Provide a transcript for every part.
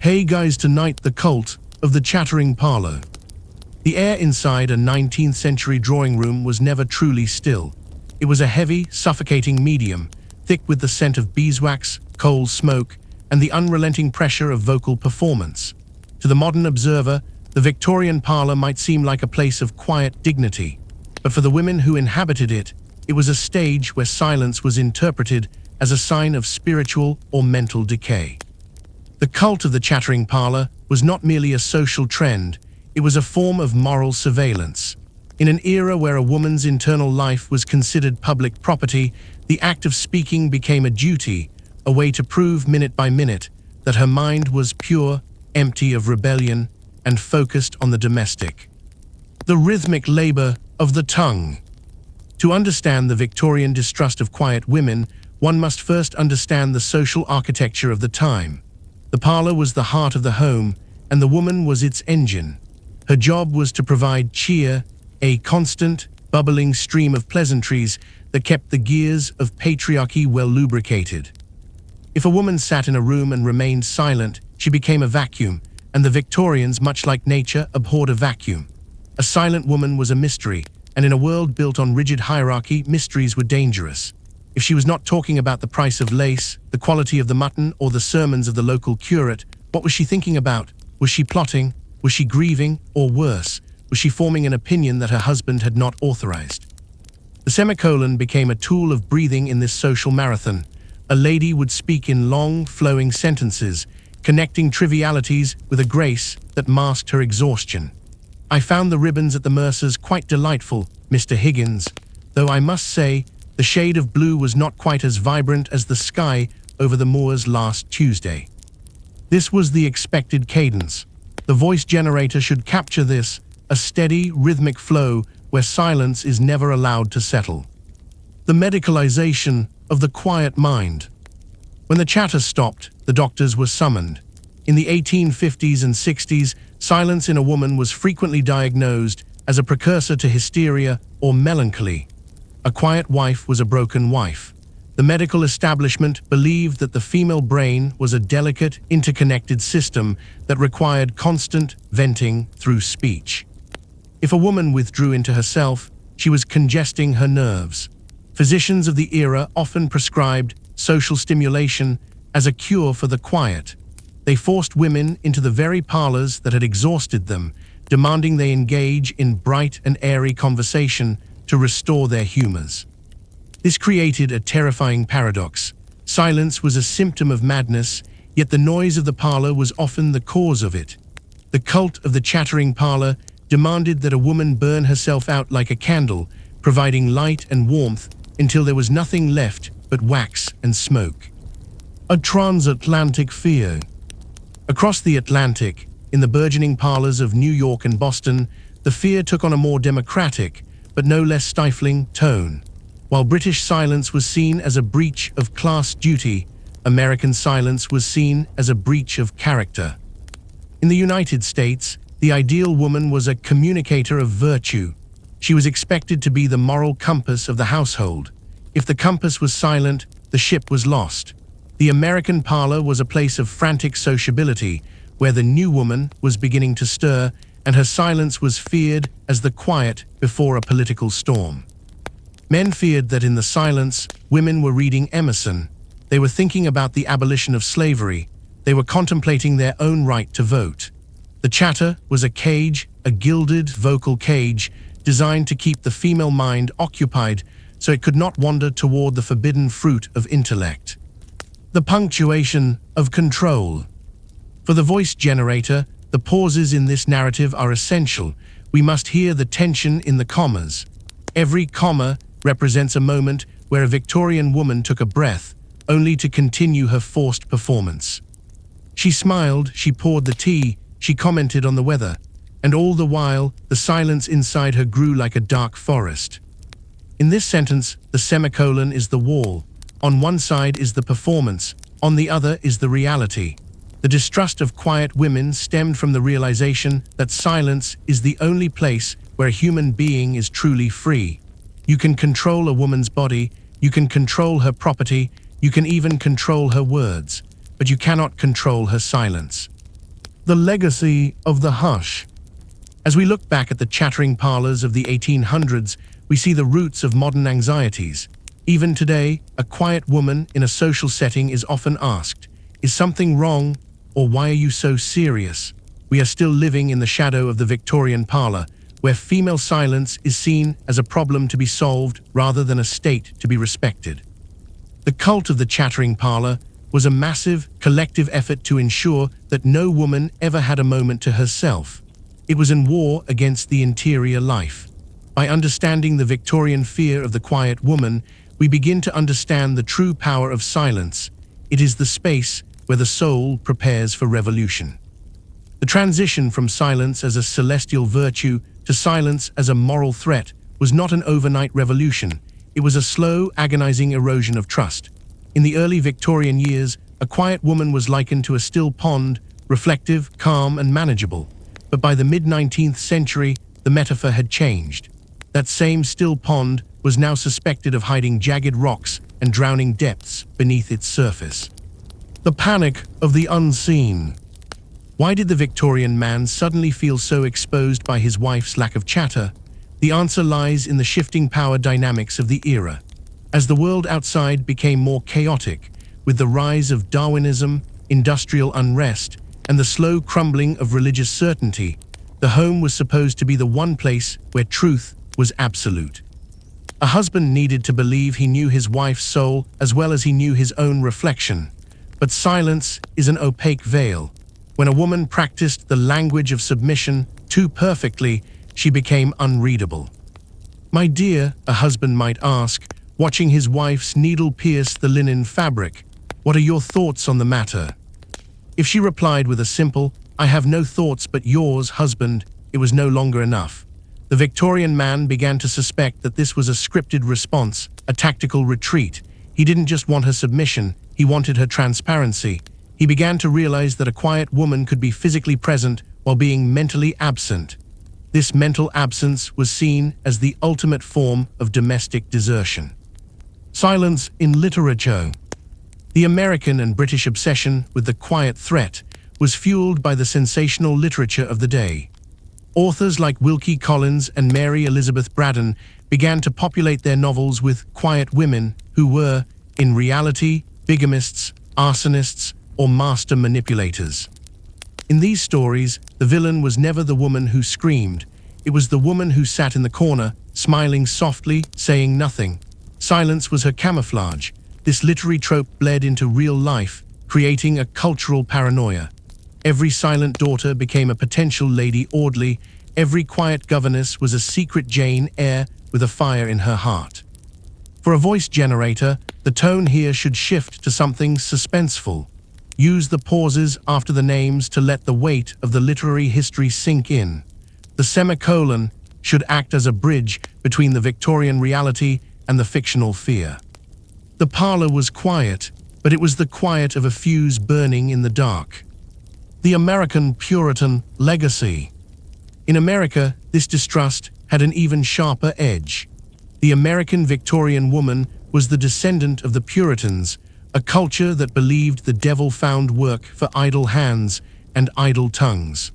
Hey guys, tonight the cult of the chattering parlor. The air inside a 19th century drawing room was never truly still. It was a heavy, suffocating medium, thick with the scent of beeswax, coal smoke, and the unrelenting pressure of vocal performance. To the modern observer, the Victorian parlor might seem like a place of quiet dignity, but for the women who inhabited it, it was a stage where silence was interpreted as a sign of spiritual or mental decay. The cult of the chattering parlor was not merely a social trend, it was a form of moral surveillance. In an era where a woman's internal life was considered public property, the act of speaking became a duty, a way to prove minute by minute that her mind was pure, empty of rebellion, and focused on the domestic. The rhythmic labor of the tongue. To understand the Victorian distrust of quiet women, one must first understand the social architecture of the time. The parlor was the heart of the home, and the woman was its engine. Her job was to provide cheer, a constant, bubbling stream of pleasantries that kept the gears of patriarchy well lubricated. If a woman sat in a room and remained silent, she became a vacuum, and the Victorians, much like nature, abhorred a vacuum. A silent woman was a mystery, and in a world built on rigid hierarchy, mysteries were dangerous. If she was not talking about the price of lace, the quality of the mutton, or the sermons of the local curate, what was she thinking about? Was she plotting? Was she grieving? Or worse, was she forming an opinion that her husband had not authorized? The semicolon became a tool of breathing in this social marathon. A lady would speak in long, flowing sentences, connecting trivialities with a grace that masked her exhaustion. I found the ribbons at the mercer's quite delightful, Mr. Higgins, though I must say, the shade of blue was not quite as vibrant as the sky over the moors last Tuesday. This was the expected cadence. The voice generator should capture this, a steady, rhythmic flow where silence is never allowed to settle. The medicalization of the quiet mind. When the chatter stopped, the doctors were summoned. In the 1850s and 60s, silence in a woman was frequently diagnosed as a precursor to hysteria or melancholy. A quiet wife was a broken wife. The medical establishment believed that the female brain was a delicate, interconnected system that required constant venting through speech. If a woman withdrew into herself, she was congesting her nerves. Physicians of the era often prescribed social stimulation as a cure for the quiet. They forced women into the very parlors that had exhausted them, demanding they engage in bright and airy conversation to restore their humors. This created a terrifying paradox. Silence was a symptom of madness, yet the noise of the parlor was often the cause of it. The cult of the chattering parlor demanded that a woman burn herself out like a candle, providing light and warmth until there was nothing left but wax and smoke. A transatlantic fear. Across the Atlantic, in the burgeoning parlors of New York and Boston, the fear took on a more democratic, but no less stifling, tone. While British silence was seen as a breach of class duty, American silence was seen as a breach of character. In the United States, the ideal woman was a communicator of virtue. She was expected to be the moral compass of the household. If the compass was silent, the ship was lost. The American parlor was a place of frantic sociability, where the new woman was beginning to stir, and her silence was feared as the quiet before a political storm. Men feared that in the silence, women were reading Emerson. They were thinking about the abolition of slavery. They were contemplating their own right to vote. The chatter was a cage, a gilded vocal cage, designed to keep the female mind occupied so it could not wander toward the forbidden fruit of intellect. The punctuation of control. For the voice generator, the pauses in this narrative are essential. We must hear the tension in the commas. Every comma represents a moment where a Victorian woman took a breath, only to continue her forced performance. She smiled, she poured the tea, she commented on the weather, and all the while, the silence inside her grew like a dark forest. In this sentence, the semicolon is the wall. On one side is the performance, on the other is the reality. The distrust of quiet women stemmed from the realization that silence is the only place where a human being is truly free. You can control a woman's body, you can control her property, you can even control her words, but you cannot control her silence. The legacy of the hush. As we look back at the chattering parlors of the 1800s, we see the roots of modern anxieties. Even today, a quiet woman in a social setting is often asked, "Is something wrong?" or "Why are you so serious?" We are still living in the shadow of the Victorian parlor, where female silence is seen as a problem to be solved rather than a state to be respected. The cult of the chattering parlor was a massive, collective effort to ensure that no woman ever had a moment to herself. It was in war against the interior life. By understanding the Victorian fear of the quiet woman, we begin to understand the true power of silence. It is the space where the soul prepares for revolution. The transition from silence as a celestial virtue to silence as a moral threat was not an overnight revolution. It was a slow, agonizing erosion of trust. In the early Victorian years, a quiet woman was likened to a still pond, reflective, calm, and manageable. But by the mid-19th century, the metaphor had changed. That same still pond was now suspected of hiding jagged rocks and drowning depths beneath its surface. The panic of the unseen. Why did the Victorian man suddenly feel so exposed by his wife's lack of chatter? The answer lies in the shifting power dynamics of the era. As the world outside became more chaotic, with the rise of Darwinism, industrial unrest, and the slow crumbling of religious certainty, the home was supposed to be the one place where truth was absolute. A husband needed to believe he knew his wife's soul as well as he knew his own reflection. But silence is an opaque veil. When a woman practiced the language of submission too perfectly, she became unreadable. "My dear," a husband might ask, watching his wife's needle pierce the linen fabric, "what are your thoughts on the matter?" If she replied with a simple, "I have no thoughts but yours, husband," it was no longer enough. The Victorian man began to suspect that this was a scripted response, a tactical retreat. He didn't just want her submission, he wanted her transparency. He began to realize that a quiet woman could be physically present while being mentally absent. This mental absence was seen as the ultimate form of domestic desertion. Silence in literature. The American and British obsession with the quiet threat was fueled by the sensational literature of the day. Authors like Wilkie Collins and Mary Elizabeth Braddon began to populate their novels with quiet women who were, in reality, bigamists, arsonists, or master manipulators. In these stories, the villain was never the woman who screamed. It was the woman who sat in the corner, smiling softly, saying nothing. Silence was her camouflage. This literary trope bled into real life, creating a cultural paranoia. Every silent daughter became a potential Lady Audley. Every quiet governess was a secret Jane Eyre with a fire in her heart. For a voice generator, the tone here should shift to something suspenseful. Use the pauses after the names to let the weight of the literary history sink in. The semicolon should act as a bridge between the Victorian reality and the fictional fear. The parlor was quiet, but it was the quiet of a fuse burning in the dark. The American Puritan legacy. In America, this distrust had an even sharper edge. The American Victorian woman was the descendant of the Puritans, a culture that believed the devil found work for idle hands and idle tongues.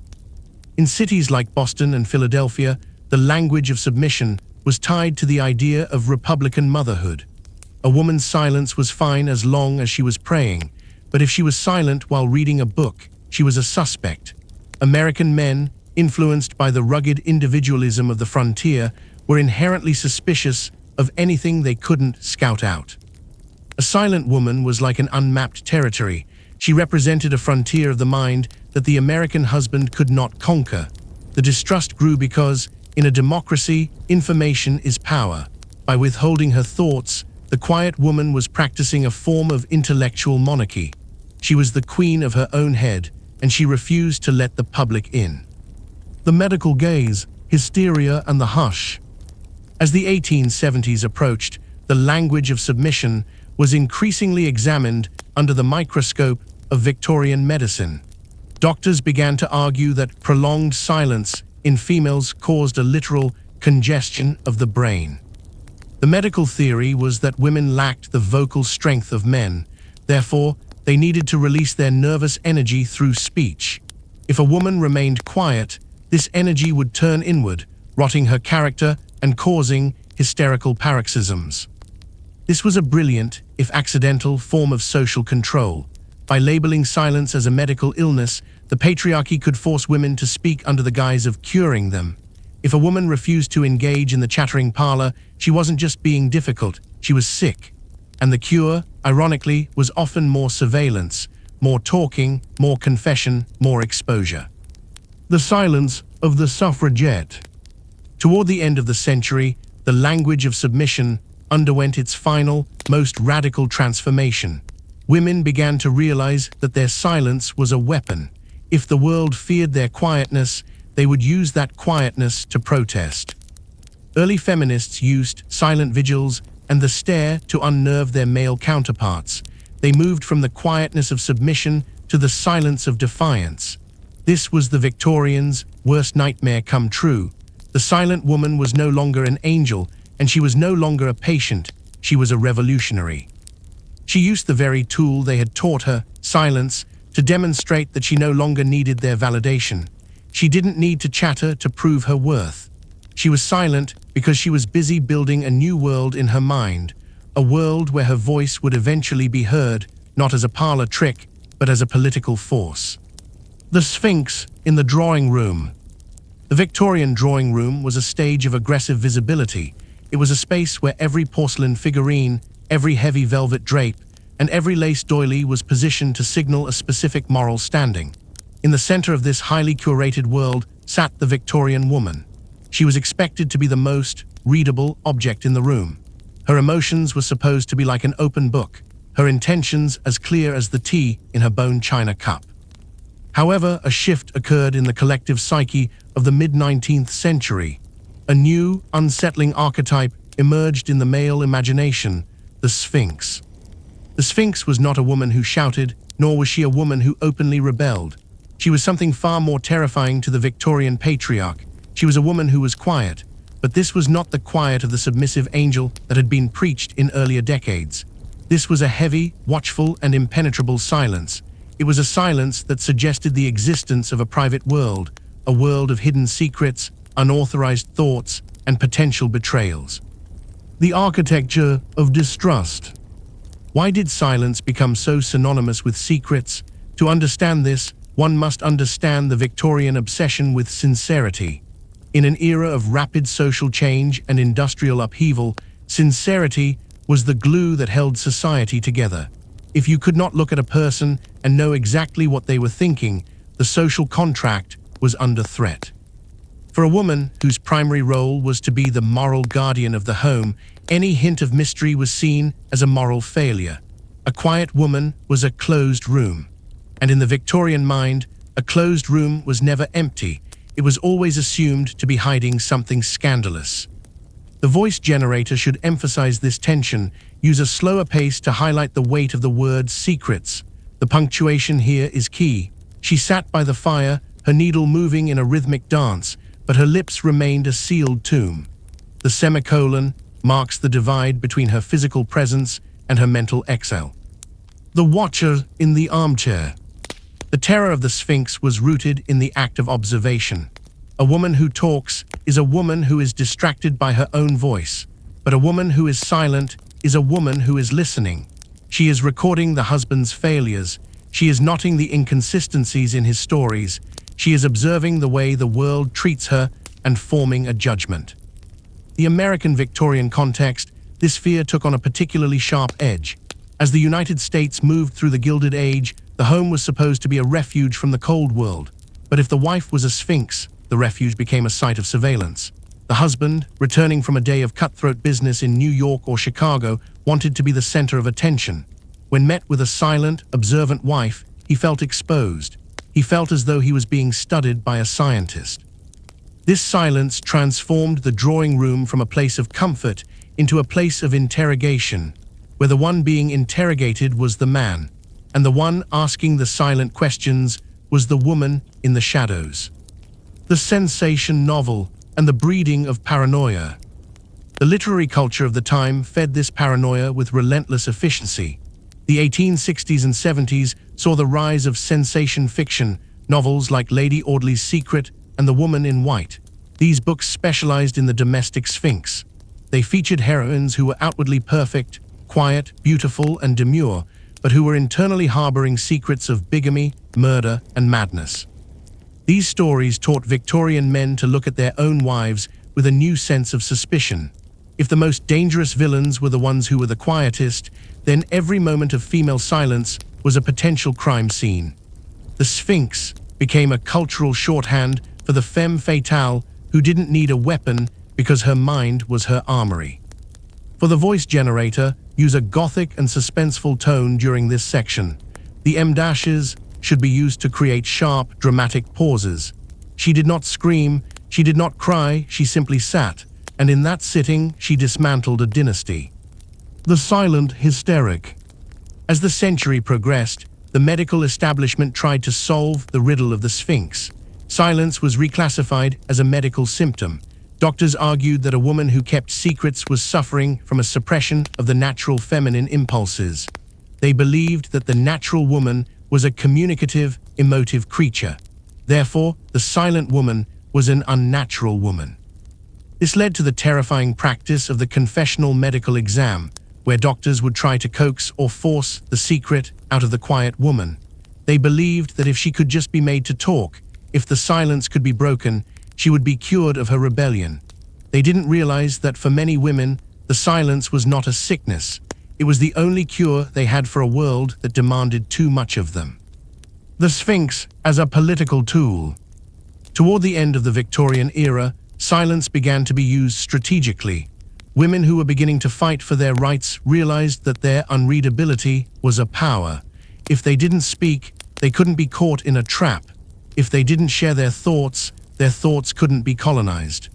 In cities like Boston and Philadelphia, the language of submission was tied to the idea of Republican motherhood. A woman's silence was fine as long as she was praying, but if she was silent while reading a book, she was a suspect. American men, influenced by the rugged individualism of the frontier, were inherently suspicious of anything they couldn't scout out. A silent woman was like an unmapped territory. She represented a frontier of the mind that the American husband could not conquer. The distrust grew because, in a democracy, information is power. By withholding her thoughts, the quiet woman was practicing a form of intellectual monarchy. She was the queen of her own head, and she refused to let the public in. The medical gaze, hysteria, and the hush. As the 1870s approached, the language of submission was increasingly examined under the microscope of Victorian medicine. Doctors began to argue that prolonged silence in females caused a literal congestion of the brain. The medical theory was that women lacked the vocal strength of men, therefore, they needed to release their nervous energy through speech. If a woman remained quiet, this energy would turn inward, rotting her character and causing hysterical paroxysms. This was a brilliant, if accidental, form of social control. By labeling silence as a medical illness, the patriarchy could force women to speak under the guise of curing them. If a woman refused to engage in the chattering parlor, she wasn't just being difficult, she was sick. And the cure, ironically, was often more surveillance, more talking, more confession, more exposure. The silence of the suffragette. Toward the end of the century, the language of submission underwent its final, most radical transformation. Women began to realize that their silence was a weapon. If the world feared their quietness, they would use that quietness to protest. Early feminists used silent vigils and the stare to unnerve their male counterparts. They moved from the quietness of submission to the silence of defiance. This was the Victorians' worst nightmare come true. The silent woman was no longer an angel, and she was no longer a patient, she was a revolutionary. She used the very tool they had taught her, silence, to demonstrate that she no longer needed their validation. She didn't need to chatter to prove her worth. She was silent because she was busy building a new world in her mind, a world where her voice would eventually be heard, not as a parlor trick, but as a political force. The Sphinx in the drawing room. The Victorian drawing room was a stage of aggressive visibility. It was a space where every porcelain figurine, every heavy velvet drape, and every lace doily was positioned to signal a specific moral standing. In the center of this highly curated world sat the Victorian woman. She was expected to be the most readable object in the room. Her emotions were supposed to be like an open book, her intentions as clear as the tea in her bone china cup. However, a shift occurred in the collective psyche of the mid-19th century. A new, unsettling archetype emerged in the male imagination, the Sphinx. The Sphinx was not a woman who shouted, nor was she a woman who openly rebelled. She was something far more terrifying to the Victorian patriarch. She was a woman who was quiet, but this was not the quiet of the submissive angel that had been preached in earlier decades. This was a heavy, watchful, and impenetrable silence. It was a silence that suggested the existence of a private world, a world of hidden secrets, unauthorized thoughts, and potential betrayals. The architecture of distrust. Why did silence become so synonymous with secrets? To understand this, one must understand the Victorian obsession with sincerity. In an era of rapid social change and industrial upheaval, sincerity was the glue that held society together. If you could not look at a person and know exactly what they were thinking, the social contract was under threat. For a woman whose primary role was to be the moral guardian of the home, any hint of mystery was seen as a moral failure. A quiet woman was a closed room. And in the Victorian mind, a closed room was never empty. It was always assumed to be hiding something scandalous. The voice generator should emphasize this tension, use a slower pace to highlight the weight of the word secrets. The punctuation here is key. She sat by the fire, her needle moving in a rhythmic dance, but her lips remained a sealed tomb. The semicolon marks the divide between her physical presence and her mental exhale. The watcher in the armchair. The terror of the Sphinx was rooted in the act of observation. A woman who talks is a woman who is distracted by her own voice, but a woman who is silent is a woman who is listening. She is recording the husband's failures. She is noting the inconsistencies in his stories. She is observing the way the world treats her and forming a judgment. The American Victorian context, this fear took on a particularly sharp edge. As the United States moved through the Gilded Age, the home was supposed to be a refuge from the cold world. But if the wife was a sphinx, the refuge became a site of surveillance. The husband, returning from a day of cutthroat business in New York or Chicago, wanted to be the center of attention. When met with a silent, observant wife, he felt exposed. He felt as though he was being studied by a scientist. This silence transformed the drawing room from a place of comfort into a place of interrogation, where the one being interrogated was the man, and the one asking the silent questions was the woman in the shadows. The sensation novel and the breeding of paranoia. The literary culture of the time fed this paranoia with relentless efficiency. The 1860s and 70s saw the rise of sensation fiction, novels like Lady Audley's Secret and The Woman in White. These books specialized in the domestic sphinx. They featured heroines who were outwardly perfect, quiet, beautiful, and demure, but who were internally harboring secrets of bigamy, murder, and madness. These stories taught Victorian men to look at their own wives with a new sense of suspicion. If the most dangerous villains were the ones who were the quietest, then every moment of female silence was a potential crime scene. The Sphinx became a cultural shorthand for the femme fatale who didn't need a weapon because her mind was her armory. For the voice generator, use a gothic and suspenseful tone during this section. The M-dashes should be used to create sharp, dramatic pauses. She did not scream, she did not cry, she simply sat, and in that sitting, she dismantled a dynasty. The silent hysteric. As the century progressed, the medical establishment tried to solve the riddle of the Sphinx. Silence was reclassified as a medical symptom. Doctors argued that a woman who kept secrets was suffering from a suppression of the natural feminine impulses. They believed that the natural woman was a communicative, emotive creature. Therefore, the silent woman was an unnatural woman. This led to the terrifying practice of the confessional medical exam, where doctors would try to coax or force the secret out of the quiet woman. They believed that if she could just be made to talk, if the silence could be broken, she would be cured of her rebellion. They didn't realize that for many women, the silence was not a sickness. It was the only cure they had for a world that demanded too much of them. The Sphinx as a political tool. Toward the end of the Victorian era, silence began to be used strategically. Women who were beginning to fight for their rights realized that their unreadability was a power. If they didn't speak, they couldn't be caught in a trap. If they didn't share their thoughts couldn't be colonized.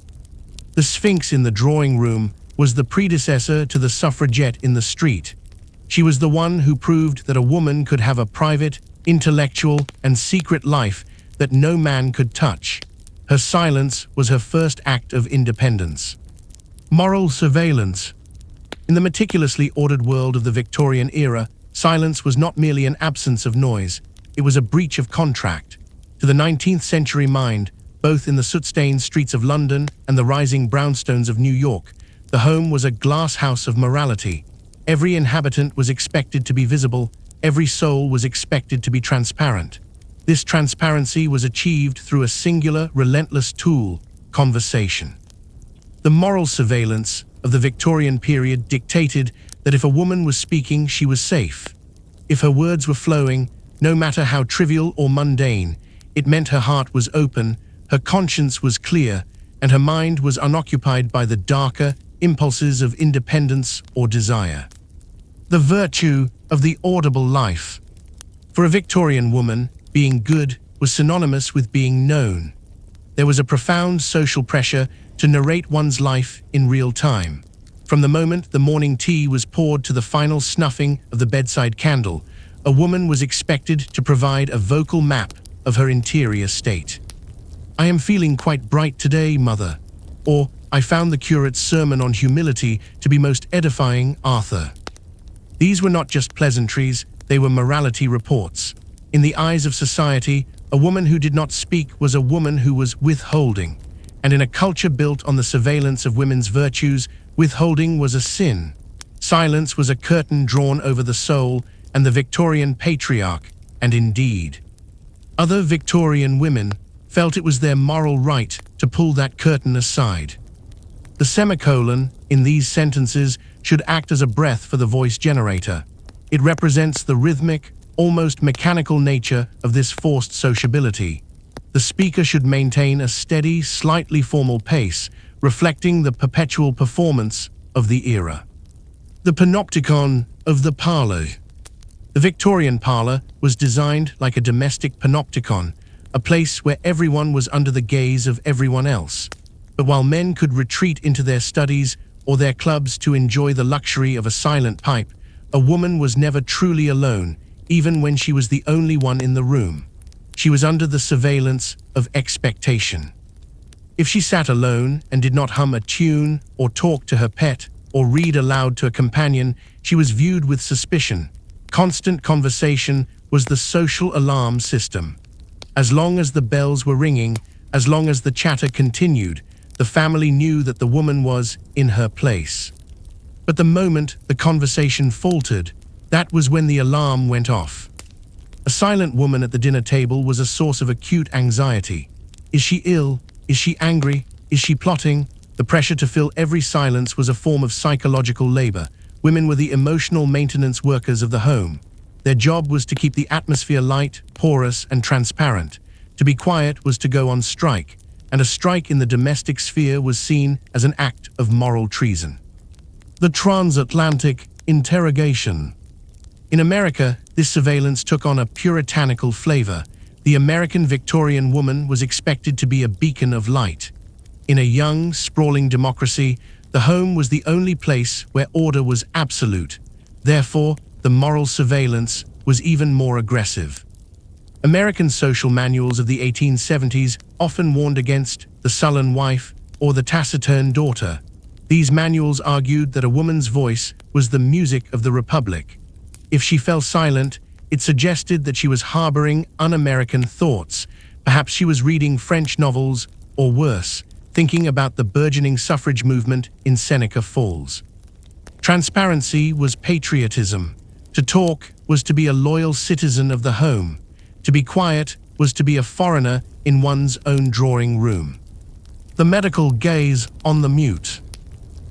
The Sphinx in the drawing room was the predecessor to the suffragette in the street. She was the one who proved that a woman could have a private, intellectual, and secret life that no man could touch. Her silence was her first act of independence. Moral surveillance. In the meticulously ordered world of the Victorian era, silence was not merely an absence of noise, it was a breach of contract. To the 19th century mind, both in the soot-stained streets of London and the rising brownstones of New York, the home was a glass house of morality. Every inhabitant was expected to be visible, every soul was expected to be transparent. This transparency was achieved through a singular, relentless tool: conversation. The moral surveillance of the Victorian period dictated that if a woman was speaking, she was safe. If her words were flowing, no matter how trivial or mundane, it meant her heart was open, her conscience was clear, and her mind was unoccupied by the darker impulses of independence or desire. The virtue of the audible life. For a Victorian woman, being good was synonymous with being known. There was a profound social pressure to narrate one's life in real time. From the moment the morning tea was poured to the final snuffing of the bedside candle, a woman was expected to provide a vocal map of her interior state. "I am feeling quite bright today, mother," or "I found the curate's sermon on humility to be most edifying, Arthur." These were not just pleasantries, they were morality reports. In the eyes of society, a woman who did not speak was a woman who was withholding. And in a culture built on the surveillance of women's virtues, withholding was a sin. Silence was a curtain drawn over the soul and the Victorian patriarch, and indeed, other Victorian women felt it was their moral right to pull that curtain aside. The semicolon in these sentences should act as a breath for the voice generator. It represents the rhythmic, almost mechanical nature of this forced sociability. The speaker should maintain a steady, slightly formal pace, reflecting the perpetual performance of the era. The panopticon of the parlour. The Victorian parlour was designed like a domestic panopticon, a place where everyone was under the gaze of everyone else. But while men could retreat into their studies or their clubs to enjoy the luxury of a silent pipe, a woman was never truly alone, even when she was the only one in the room. She was under the surveillance of expectation. If she sat alone and did not hum a tune or talk to her pet or read aloud to a companion, she was viewed with suspicion. Constant conversation was the social alarm system. As long as the bells were ringing, as long as the chatter continued, the family knew that the woman was in her place. But the moment the conversation faltered, that was when the alarm went off. A silent woman at the dinner table was a source of acute anxiety. Is she ill? Is she angry? Is she plotting? The pressure to fill every silence was a form of psychological labor. Women were the emotional maintenance workers of the home. Their job was to keep the atmosphere light, porous, and transparent. To be quiet was to go on strike, and a strike in the domestic sphere was seen as an act of moral treason. The transatlantic interrogation. In America, this surveillance took on a puritanical flavor. The American Victorian woman was expected to be a beacon of light. In a young, sprawling democracy, the home was the only place where order was absolute. Therefore, the moral surveillance was even more aggressive. American social manuals of the 1870s often warned against the sullen wife or the taciturn daughter. These manuals argued that a woman's voice was the music of the Republic. If she fell silent, it suggested that she was harboring un-American thoughts. Perhaps she was reading French novels, or worse, thinking about the burgeoning suffrage movement in Seneca Falls. Transparency was patriotism. To talk was to be a loyal citizen of the home. To be quiet was to be a foreigner in one's own drawing room. The medical gaze on the mute.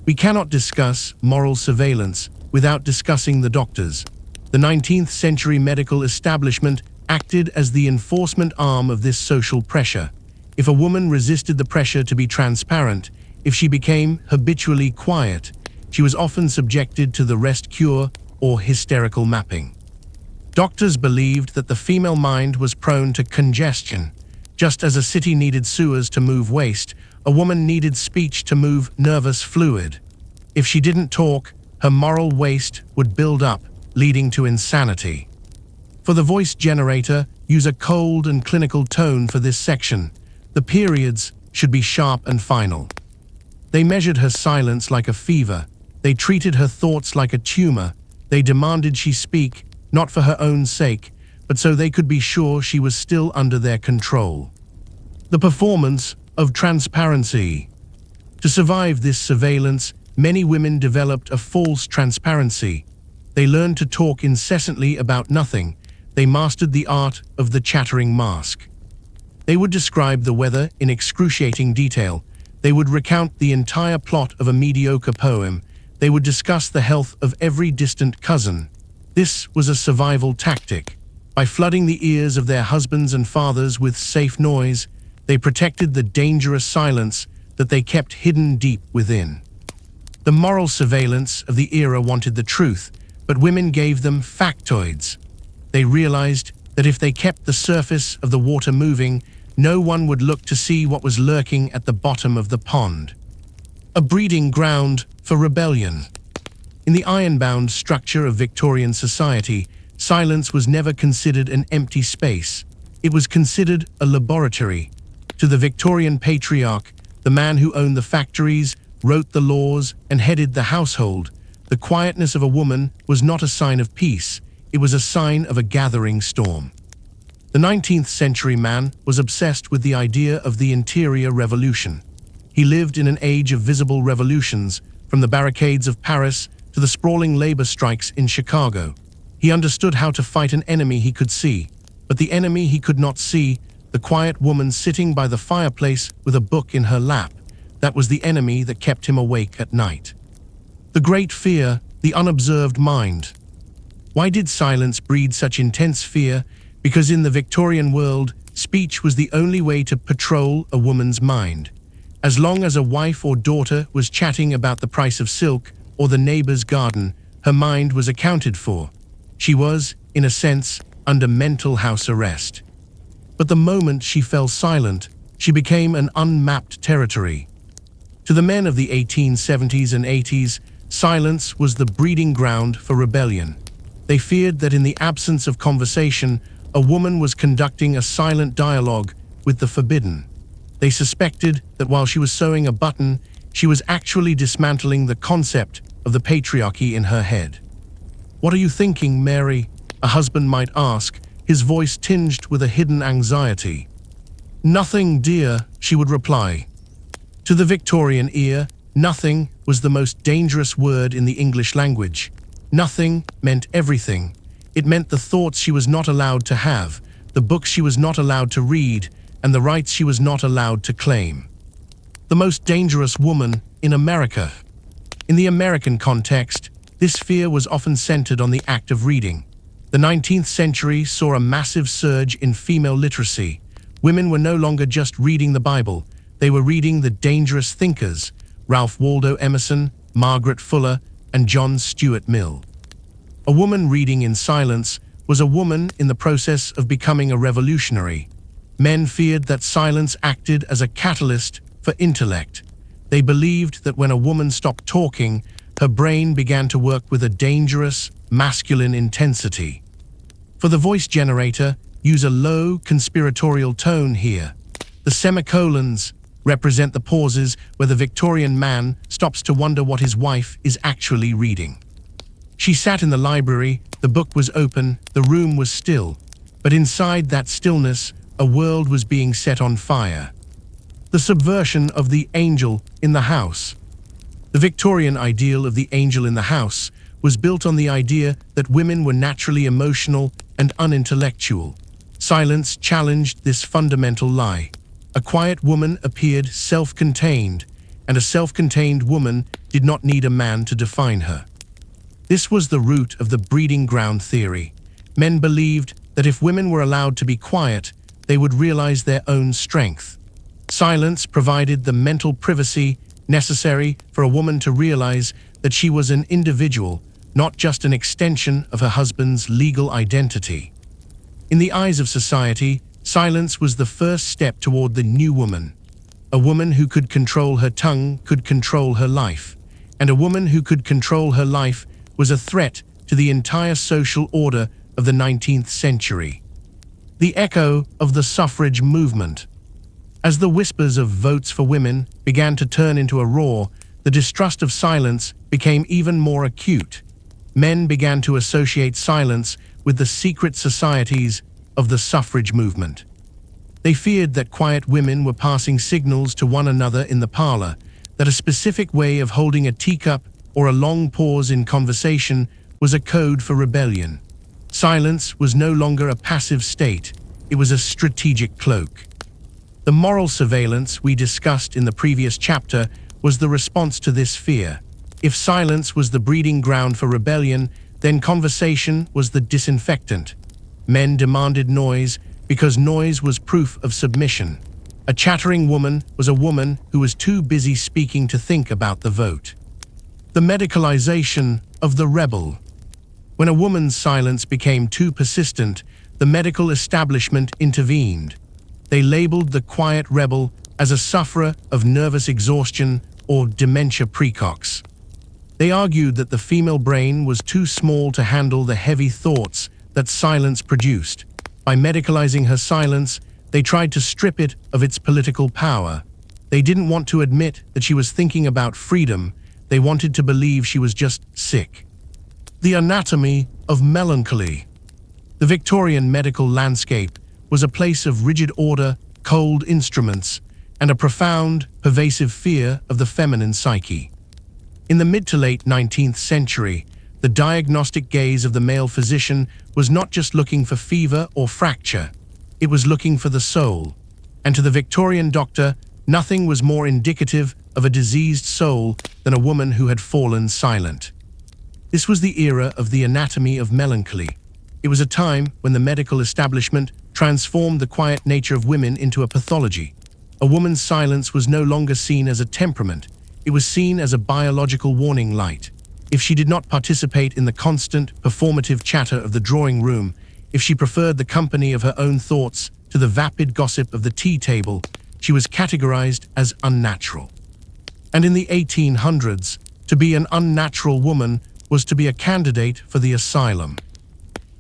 We cannot discuss moral surveillance without discussing the doctors. The 19th century medical establishment acted as the enforcement arm of this social pressure. If a woman resisted the pressure to be transparent, if she became habitually quiet, she was often subjected to the rest cure or hysterical mapping. Doctors believed that the female mind was prone to congestion. Just as a city needed sewers to move waste, a woman needed speech to move nervous fluid. If she didn't talk, her moral waste would build up, leading to insanity. For the voice generator, use a cold and clinical tone for this section. The periods should be sharp and final. They measured her silence like a fever. They treated her thoughts like a tumor. They demanded she speak, not for her own sake, but so they could be sure she was still under their control. The performance of transparency. To survive this surveillance, many women developed a false transparency. They learned to talk incessantly about nothing. They mastered the art of the chattering mask. They would describe the weather in excruciating detail. They would recount the entire plot of a mediocre poem. They would discuss the health of every distant cousin. This was a survival tactic. By flooding the ears of their husbands and fathers with safe noise, they protected the dangerous silence that they kept hidden deep within. The moral surveillance of the era wanted the truth, but women gave them factoids. They realized that if they kept the surface of the water moving, no one would look to see what was lurking at the bottom of the pond. A breeding ground for rebellion. In the iron-bound structure of Victorian society, silence was never considered an empty space. It was considered a laboratory. To the Victorian patriarch, the man who owned the factories, wrote the laws, and headed the household, the quietness of a woman was not a sign of peace. It was a sign of a gathering storm. The 19th century man was obsessed with the idea of the interior revolution. He lived in an age of visible revolutions, from the barricades of Paris to the sprawling labor strikes in Chicago. He understood how to fight an enemy he could see, but the enemy he could not see, the quiet woman sitting by the fireplace with a book in her lap, that was the enemy that kept him awake at night. The great fear, the unobserved mind. Why did silence breed such intense fear? Because in the Victorian world, speech was the only way to patrol a woman's mind. As long as a wife or daughter was chatting about the price of silk or the neighbor's garden, her mind was accounted for. She was, in a sense, under mental house arrest. But the moment she fell silent, she became an unmapped territory. To the men of the 1870s and 80s, silence was the breeding ground for rebellion. They feared that in the absence of conversation, a woman was conducting a silent dialogue with the forbidden. They suspected that while she was sewing a button, she was actually dismantling the concept of the patriarchy in her head. "What are you thinking, Mary?" a husband might ask, his voice tinged with a hidden anxiety. "Nothing, dear," she would reply. To the Victorian ear, nothing was the most dangerous word in the English language. Nothing meant everything. It meant the thoughts she was not allowed to have, the books she was not allowed to read, and the rights she was not allowed to claim. The most dangerous woman in America. In the American context, this fear was often centered on the act of reading. The 19th century saw a massive surge in female literacy. Women were no longer just reading the Bible, they were reading the dangerous thinkers, Ralph Waldo Emerson, Margaret Fuller, and John Stuart Mill. A woman reading in silence was a woman in the process of becoming a revolutionary. Men feared that silence acted as a catalyst for intellect. They believed that when a woman stopped talking, her brain began to work with a dangerous, masculine intensity. For the voice generator, use a low, conspiratorial tone here. The semicolons represent the pauses where the Victorian man stops to wonder what his wife is actually reading. She sat in the library, the book was open, the room was still, but inside that stillness, a world was being set on fire. The subversion of the angel in the house. The Victorian ideal of the angel in the house was built on the idea that women were naturally emotional and unintellectual. Silence challenged this fundamental lie. A quiet woman appeared self-contained, and a self-contained woman did not need a man to define her. This was the root of the breeding ground theory. Men believed that if women were allowed to be quiet, they would realize their own strength. Silence provided the mental privacy necessary for a woman to realize that she was an individual, not just an extension of her husband's legal identity. In the eyes of society, silence was the first step toward the new woman. A woman who could control her tongue could control her life, and a woman who could control her life was a threat to the entire social order of the 19th century. The echo of the suffrage movement. As the whispers of votes for women began to turn into a roar, the distrust of silence became even more acute. Men began to associate silence with the secret societies of the suffrage movement. They feared that quiet women were passing signals to one another in the parlor, that a specific way of holding a teacup or a long pause in conversation was a code for rebellion. Silence was no longer a passive state, it was a strategic cloak. The moral surveillance we discussed in the previous chapter was the response to this fear. If silence was the breeding ground for rebellion, then conversation was the disinfectant. Men demanded noise because noise was proof of submission. A chattering woman was a woman who was too busy speaking to think about the vote. The medicalization of the rebel. When a woman's silence became too persistent, the medical establishment intervened. They labeled the quiet rebel as a sufferer of nervous exhaustion or dementia precox. They argued that the female brain was too small to handle the heavy thoughts that silence produced. By medicalizing her silence, they tried to strip it of its political power. They didn't want to admit that she was thinking about freedom, they wanted to believe she was just sick. The anatomy of melancholy. The Victorian medical landscape was a place of rigid order, cold instruments, and a profound, pervasive fear of the feminine psyche. In the mid to late 19th century, the diagnostic gaze of the male physician was not just looking for fever or fracture, it was looking for the soul. And to the Victorian doctor, nothing was more indicative of a diseased soul than a woman who had fallen silent. This was the era of the anatomy of melancholy. It was a time when the medical establishment transformed the quiet nature of women into a pathology. A woman's silence was no longer seen as a temperament, it was seen as a biological warning light. If she did not participate in the constant, performative chatter of the drawing room, if she preferred the company of her own thoughts to the vapid gossip of the tea table, she was categorized as unnatural. And in the 1800s, to be an unnatural woman was to be a candidate for the asylum.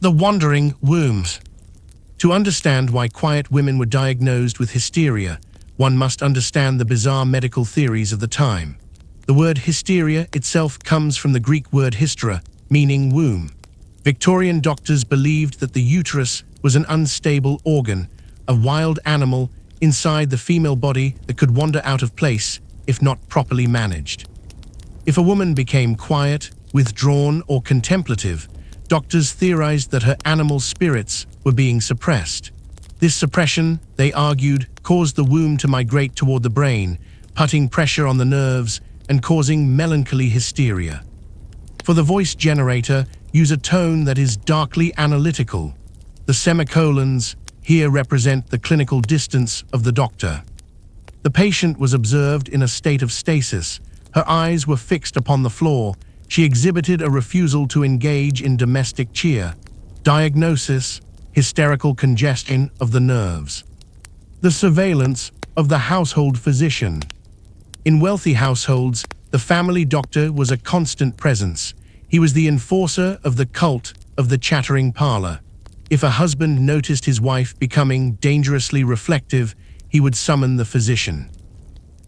The wandering wombs. To understand why quiet women were diagnosed with hysteria, one must understand the bizarre medical theories of the time. The word hysteria itself comes from the Greek word hystera, meaning womb. Victorian doctors believed that the uterus was an unstable organ, a wild animal inside the female body that could wander out of place if not properly managed. If a woman became quiet, withdrawn, or contemplative, doctors theorized that her animal spirits were being suppressed. This suppression, they argued, caused the womb to migrate toward the brain, putting pressure on the nerves and causing melancholy hysteria. For the voice generator, use a tone that is darkly analytical. The semicolons here represent the clinical distance of the doctor. The patient was observed in a state of stasis. Her eyes were fixed upon the floor. She exhibited a refusal to engage in domestic cheer. Diagnosis: hysterical congestion of the nerves. The surveillance of the household physician. In wealthy households, the family doctor was a constant presence. He was the enforcer of the cult of the chattering parlor. If a husband noticed his wife becoming dangerously reflective, he would summon the physician.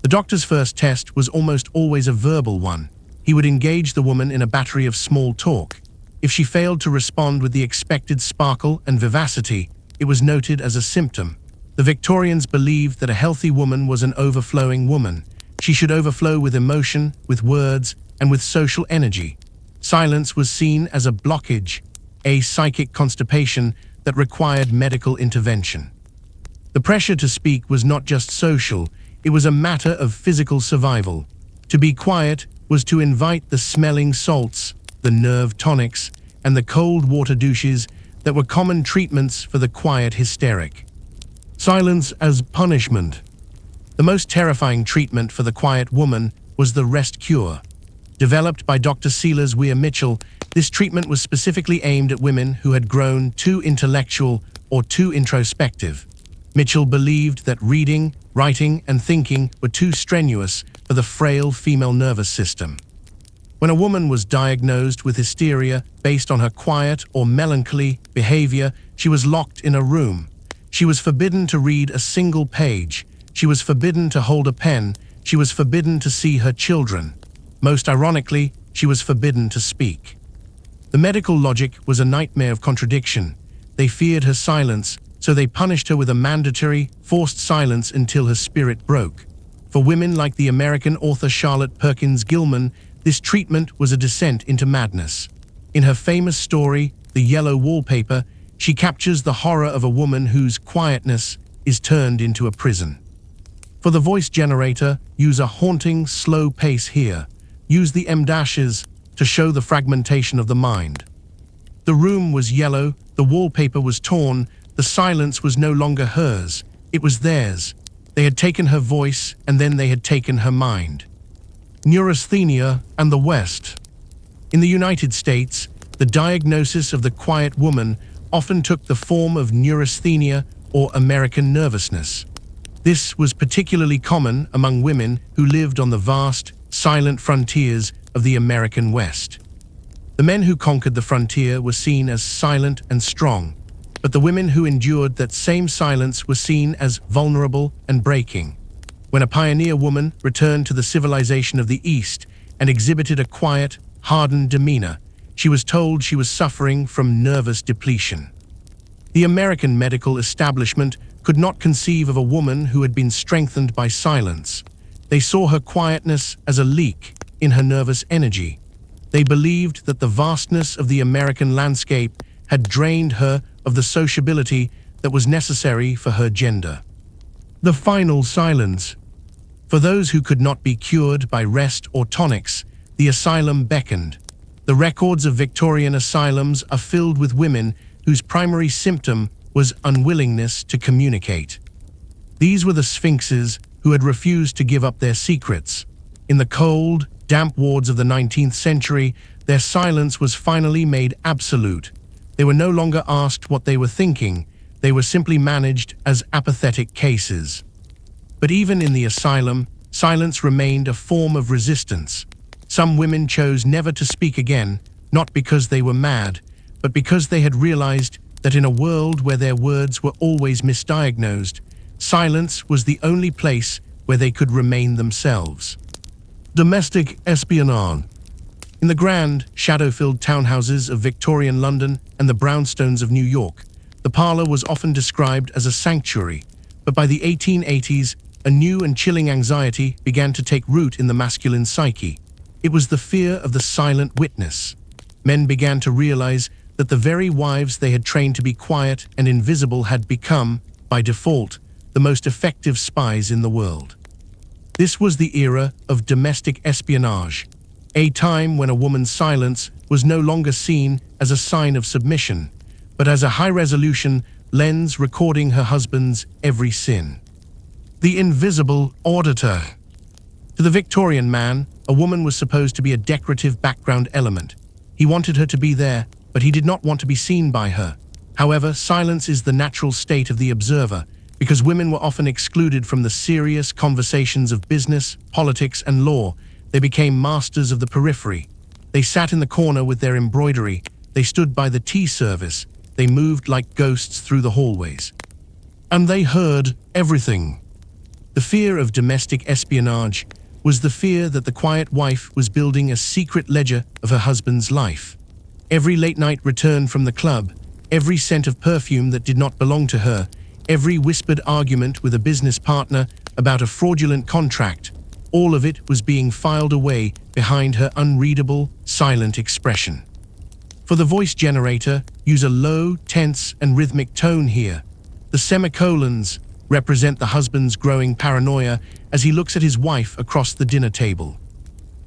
The doctor's first test was almost always a verbal one. He would engage the woman in a battery of small talk. If she failed to respond with the expected sparkle and vivacity, it was noted as a symptom. The Victorians believed that a healthy woman was an overflowing woman. She should overflow with emotion, with words, and with social energy. Silence was seen as a blockage, a psychic constipation that required medical intervention. The pressure to speak was not just social, it was a matter of physical survival. To be quiet was to invite the smelling salts, the nerve tonics, and the cold water douches that were common treatments for the quiet hysteric. Silence as punishment. The most terrifying treatment for the quiet woman was the rest cure. Developed by Dr. Silas Weir Mitchell, this treatment was specifically aimed at women who had grown too intellectual or too introspective. Mitchell believed that reading, writing, and thinking were too strenuous for the frail female nervous system. When a woman was diagnosed with hysteria based on her quiet or melancholy behavior, she was locked in a room. She was forbidden to read a single page. She was forbidden to hold a pen. She was forbidden to see her children. Most ironically, she was forbidden to speak. The medical logic was a nightmare of contradiction. They feared her silence, so they punished her with a mandatory, forced silence until her spirit broke. For women like the American author Charlotte Perkins Gilman, this treatment was a descent into madness. In her famous story, The Yellow Wallpaper, she captures the horror of a woman whose quietness is turned into a prison. For the voice generator, use a haunting, slow pace here. Use the M-dashes to show the fragmentation of the mind. The room was yellow, the wallpaper was torn, the silence was no longer hers, it was theirs. They had taken her voice, and then they had taken her mind. Neurasthenia and the West. In the United States, the diagnosis of the quiet woman often took the form of neurasthenia or American nervousness. This was particularly common among women who lived on the vast, silent frontiers of the American West. The men who conquered the frontier were seen as silent and strong, but the women who endured that same silence were seen as vulnerable and breaking. When a pioneer woman returned to the civilization of the East and exhibited a quiet, hardened demeanor, she was told she was suffering from nervous depletion. The American medical establishment could not conceive of a woman who had been strengthened by silence. They saw her quietness as a leak in her nervous energy. They believed that the vastness of the American landscape had drained her of the sociability that was necessary for her gender. The final silence. For those who could not be cured by rest or tonics, the asylum beckoned. The records of Victorian asylums are filled with women whose primary symptom was unwillingness to communicate. These were the sphinxes who had refused to give up their secrets. In the cold, damp wards of the 19th century, their silence was finally made absolute. They were no longer asked what they were thinking, they were simply managed as apathetic cases. But even in the asylum, silence remained a form of resistance. Some women chose never to speak again, not because they were mad, but because they had realized that in a world where their words were always misdiagnosed, silence was the only place where they could remain themselves. Domestic espionage. In the grand, shadow-filled townhouses of Victorian London and the brownstones of New York, the parlor was often described as a sanctuary, but by the 1880s, a new and chilling anxiety began to take root in the masculine psyche. It was the fear of the silent witness. Men began to realize that the very wives they had trained to be quiet and invisible had become, by default, the most effective spies in the world. This was the era of domestic espionage, a time when a woman's silence was no longer seen as a sign of submission, but as a high-resolution lens recording her husband's every sin. The invisible auditor. To the Victorian man, a woman was supposed to be a decorative background element. He wanted her to be there, but he did not want to be seen by her. However, silence is the natural state of the observer, because women were often excluded from the serious conversations of business, politics, and law. They became masters of the periphery. They sat in the corner with their embroidery. They stood by the tea service. They moved like ghosts through the hallways. And they heard everything. The fear of domestic espionage was the fear that the quiet wife was building a secret ledger of her husband's life. Every late-night return from the club, every scent of perfume that did not belong to her, every whispered argument with a business partner about a fraudulent contract, all of it was being filed away behind her unreadable, silent expression. For the voice generator, use a low, tense, and rhythmic tone here. The semicolons represent the husband's growing paranoia as he looks at his wife across the dinner table.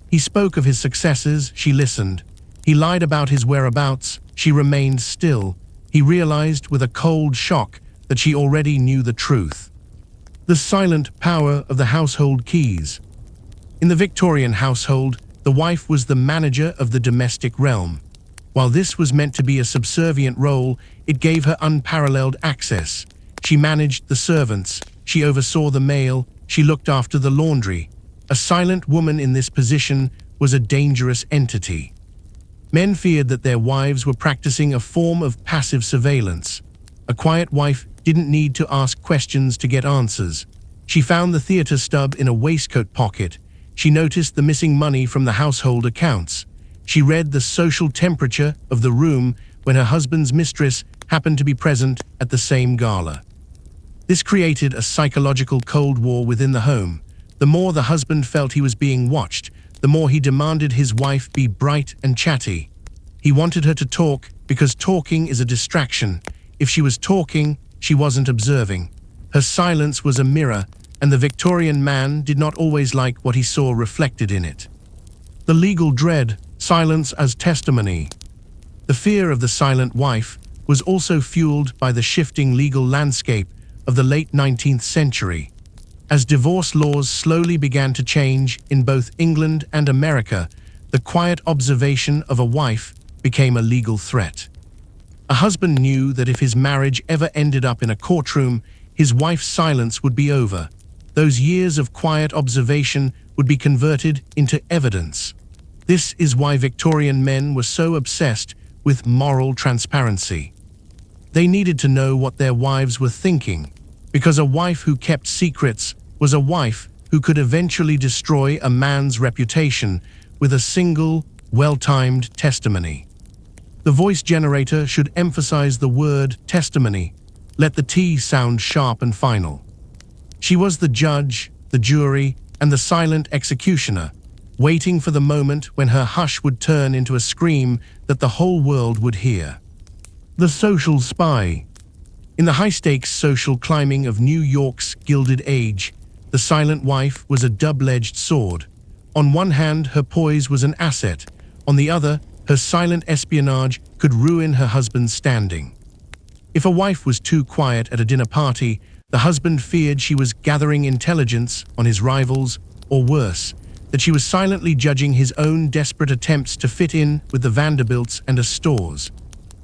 He spoke of his successes, she listened. He lied about his whereabouts, she remained still. He realized with a cold shock that she already knew the truth. The silent power of the household keys. In the Victorian household, the wife was the manager of the domestic realm. While this was meant to be a subservient role, it gave her unparalleled access. She managed the servants, she oversaw the mail, she looked after the laundry. A silent woman in this position was a dangerous entity. Men feared that their wives were practicing a form of passive surveillance. A quiet wife didn't need to ask questions to get answers. She found the theater stub in a waistcoat pocket. She noticed the missing money from the household accounts. She read the social temperature of the room when her husband's mistress happened to be present at the same gala. This created a psychological cold war within the home. The more the husband felt he was being watched, the more he demanded his wife be bright and chatty. He wanted her to talk because talking is a distraction. If she was talking, she wasn't observing. Her silence was a mirror, and the Victorian man did not always like what he saw reflected in it. The legal dread, silence as testimony. The fear of the silent wife was also fueled by the shifting legal landscape of the late 19th century. As divorce laws slowly began to change in both England and America, the quiet observation of a wife became a legal threat. A husband knew that if his marriage ever ended up in a courtroom, his wife's silence would be over. Those years of quiet observation would be converted into evidence. This is why Victorian men were so obsessed with moral transparency. They needed to know what their wives were thinking, because a wife who kept secrets was a wife who could eventually destroy a man's reputation with a single, well-timed testimony. The voice generator should emphasize the word testimony. Let the T sound sharp and final. She was the judge, the jury, and the silent executioner, waiting for the moment when her hush would turn into a scream that the whole world would hear. The social spy. In the high-stakes social climbing of New York's Gilded Age, the silent wife was a double-edged sword. On one hand, her poise was an asset. On the other, her silent espionage could ruin her husband's standing. If a wife was too quiet at a dinner party, the husband feared she was gathering intelligence on his rivals, or worse, that she was silently judging his own desperate attempts to fit in with the Vanderbilts and Astors.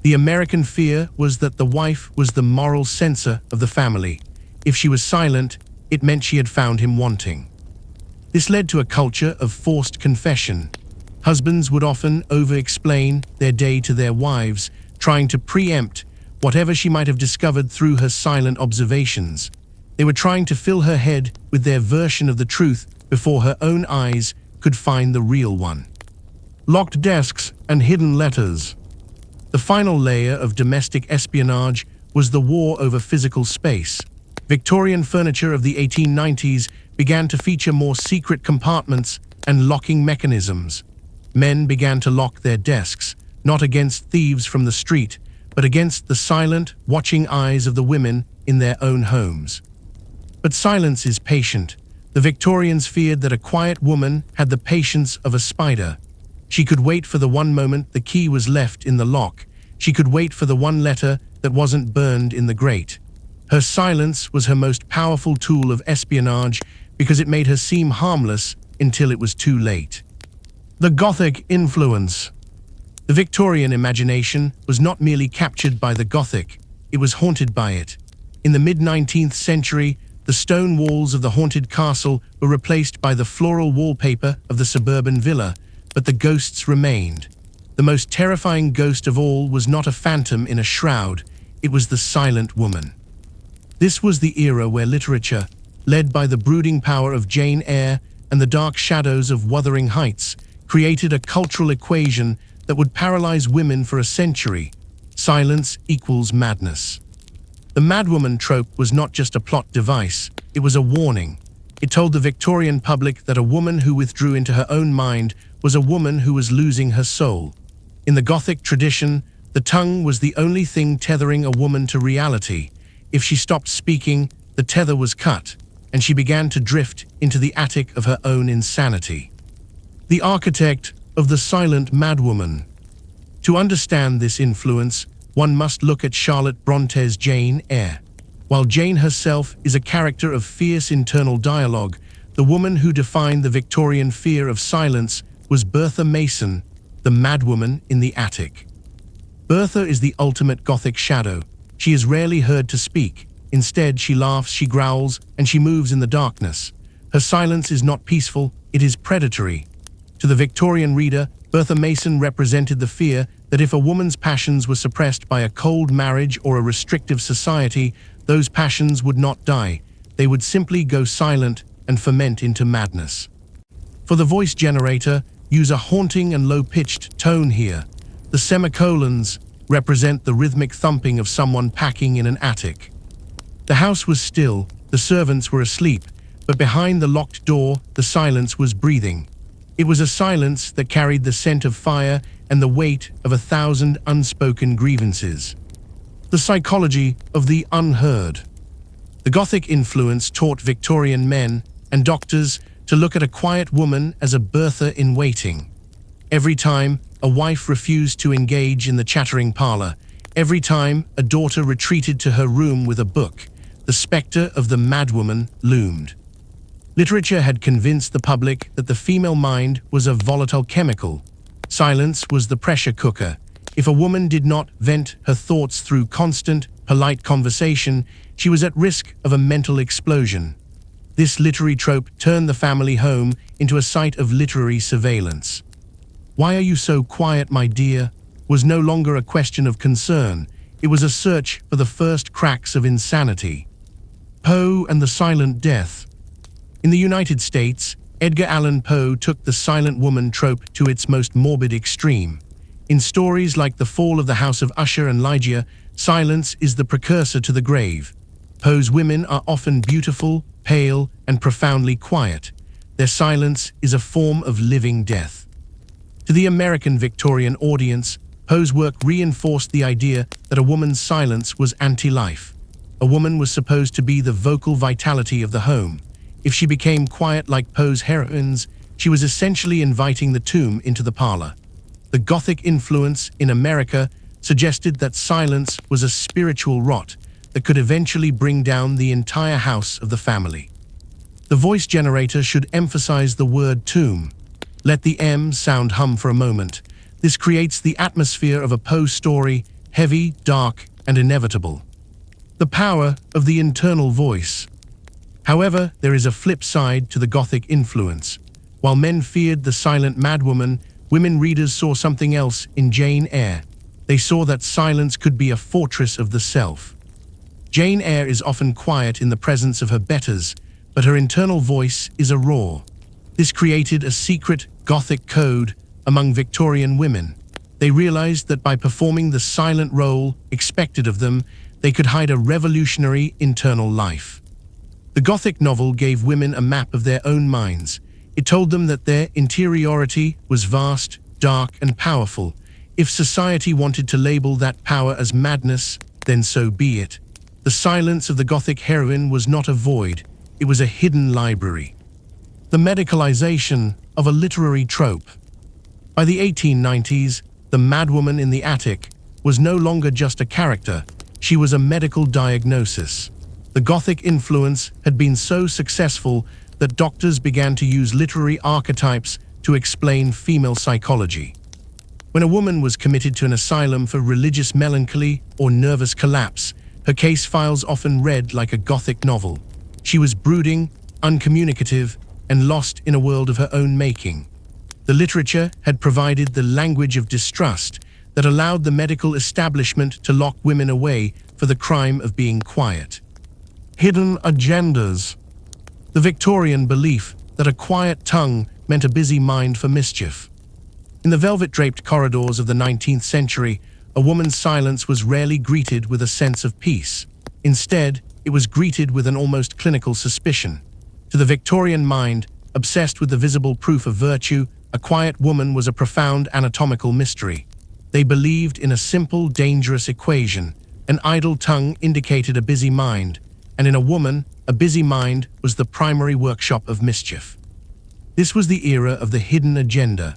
The American fear was that the wife was the moral censor of the family. If she was silent, it meant she had found him wanting. This led to a culture of forced confession. Husbands would often over-explain their day to their wives, trying to preempt whatever she might have discovered through her silent observations. They were trying to fill her head with their version of the truth before her own eyes could find the real one. locked desks, and hidden letters. The final layer of domestic espionage was the war over physical space. Victorian furniture of the 1890s began to feature more secret compartments and locking mechanisms. Men began to lock their desks, not against thieves from the street, but against the silent, watching eyes of the women in their own homes. But silence is patient. The Victorians feared that a quiet woman had the patience of a spider. She could wait for the one moment the key was left in the lock. She could wait for the one letter that wasn't burned in the grate. Her silence was her most powerful tool of espionage because it made her seem harmless until it was too late. The Gothic influence. The Victorian imagination was not merely captured by the Gothic, it was haunted by it. In the mid-19th century, the stone walls of the haunted castle were replaced by the floral wallpaper of the suburban villa, but the ghosts remained. The most terrifying ghost of all was not a phantom in a shroud, it was the silent woman. This was the era where literature, led by the brooding power of Jane Eyre and the dark shadows of Wuthering Heights, created a cultural equation that would paralyze women for a century. Silence equals madness. The madwoman trope was not just a plot device, it was a warning. It told the Victorian public that a woman who withdrew into her own mind was a woman who was losing her soul. In the Gothic tradition, the tongue was the only thing tethering a woman to reality. If she stopped speaking, the tether was cut, and she began to drift into the attic of her own insanity. The architect of the silent madwoman. To understand this influence, one must look at Charlotte Bronte's Jane Eyre. While Jane herself is a character of fierce internal dialogue, the woman who defined the Victorian fear of silence was Bertha Mason, the madwoman in the attic. Bertha is the ultimate Gothic shadow. She is rarely heard to speak. Instead, she laughs, she growls, and she moves in the darkness. Her silence is not peaceful, it is predatory. To the Victorian reader, Bertha Mason represented the fear that if a woman's passions were suppressed by a cold marriage or a restrictive society, those passions would not die. They would simply go silent and ferment into madness. For the voice generator, use a haunting and low-pitched tone here. The semicolons represent the rhythmic thumping of someone packing in an attic. The house was still, the servants were asleep, but behind the locked door, the silence was breathing. It was a silence that carried the scent of fire and the weight of 1,000 unspoken grievances. The psychology of the unheard. The Gothic influence taught Victorian men and doctors to look at a quiet woman as a Bertha in waiting. Every time a wife refused to engage in the chattering parlor, every time a daughter retreated to her room with a book, the specter of the madwoman loomed. Literature had convinced the public that the female mind was a volatile chemical. Silence was the pressure cooker. If a woman did not vent her thoughts through constant, polite conversation, she was at risk of a mental explosion. This literary trope turned the family home into a site of literary surveillance. "Why are you so quiet, my dear?" was no longer a question of concern. It was a search for the first cracks of insanity. Poe and the Silent Death. In the United States, Edgar Allan Poe took the silent woman trope to its most morbid extreme. In stories like The Fall of the House of Usher and Ligeia, silence is the precursor to the grave. Poe's women are often beautiful, pale, and profoundly quiet. Their silence is a form of living death. To the American Victorian audience, Poe's work reinforced the idea that a woman's silence was anti-life. A woman was supposed to be the vocal vitality of the home. If she became quiet like Poe's heroines, she was essentially inviting the tomb into the parlor. The Gothic influence in America suggested that silence was a spiritual rot that could eventually bring down the entire house of the family. The voice generator should emphasize the word tomb. Let the M sound hum for a moment. This creates the atmosphere of a Poe story, heavy, dark, and inevitable. The power of the internal voice. However, there is a flip side to the Gothic influence. While men feared the silent madwoman, women readers saw something else in Jane Eyre. They saw that silence could be a fortress of the self. Jane Eyre is often quiet in the presence of her betters, but her internal voice is a roar. This created a secret Gothic code, among Victorian women. They realized that by performing the silent role expected of them, they could hide a revolutionary internal life. The Gothic novel gave women a map of their own minds. It told them that their interiority was vast, dark, and powerful. If society wanted to label that power as madness, then so be it. The silence of the Gothic heroine was not a void, it was a hidden library. The medicalization of a literary trope. By the 1890s, the madwoman in the attic was no longer just a character, she was a medical diagnosis. The Gothic influence had been so successful that doctors began to use literary archetypes to explain female psychology. When a woman was committed to an asylum for religious melancholy or nervous collapse, her case files often read like a Gothic novel. She was brooding, uncommunicative, and lost in a world of her own making. The literature had provided the language of distrust that allowed the medical establishment to lock women away for the crime of being quiet. Hidden agendas. The Victorian belief that a quiet tongue meant a busy mind for mischief. In the velvet-draped corridors of the 19th century, a woman's silence was rarely greeted with a sense of peace. Instead, it was greeted with an almost clinical suspicion. To the Victorian mind, obsessed with the visible proof of virtue, a quiet woman was a profound anatomical mystery. They believed in a simple, dangerous equation. An idle tongue indicated a busy mind, and in a woman, a busy mind was the primary workshop of mischief. This was the era of the hidden agenda.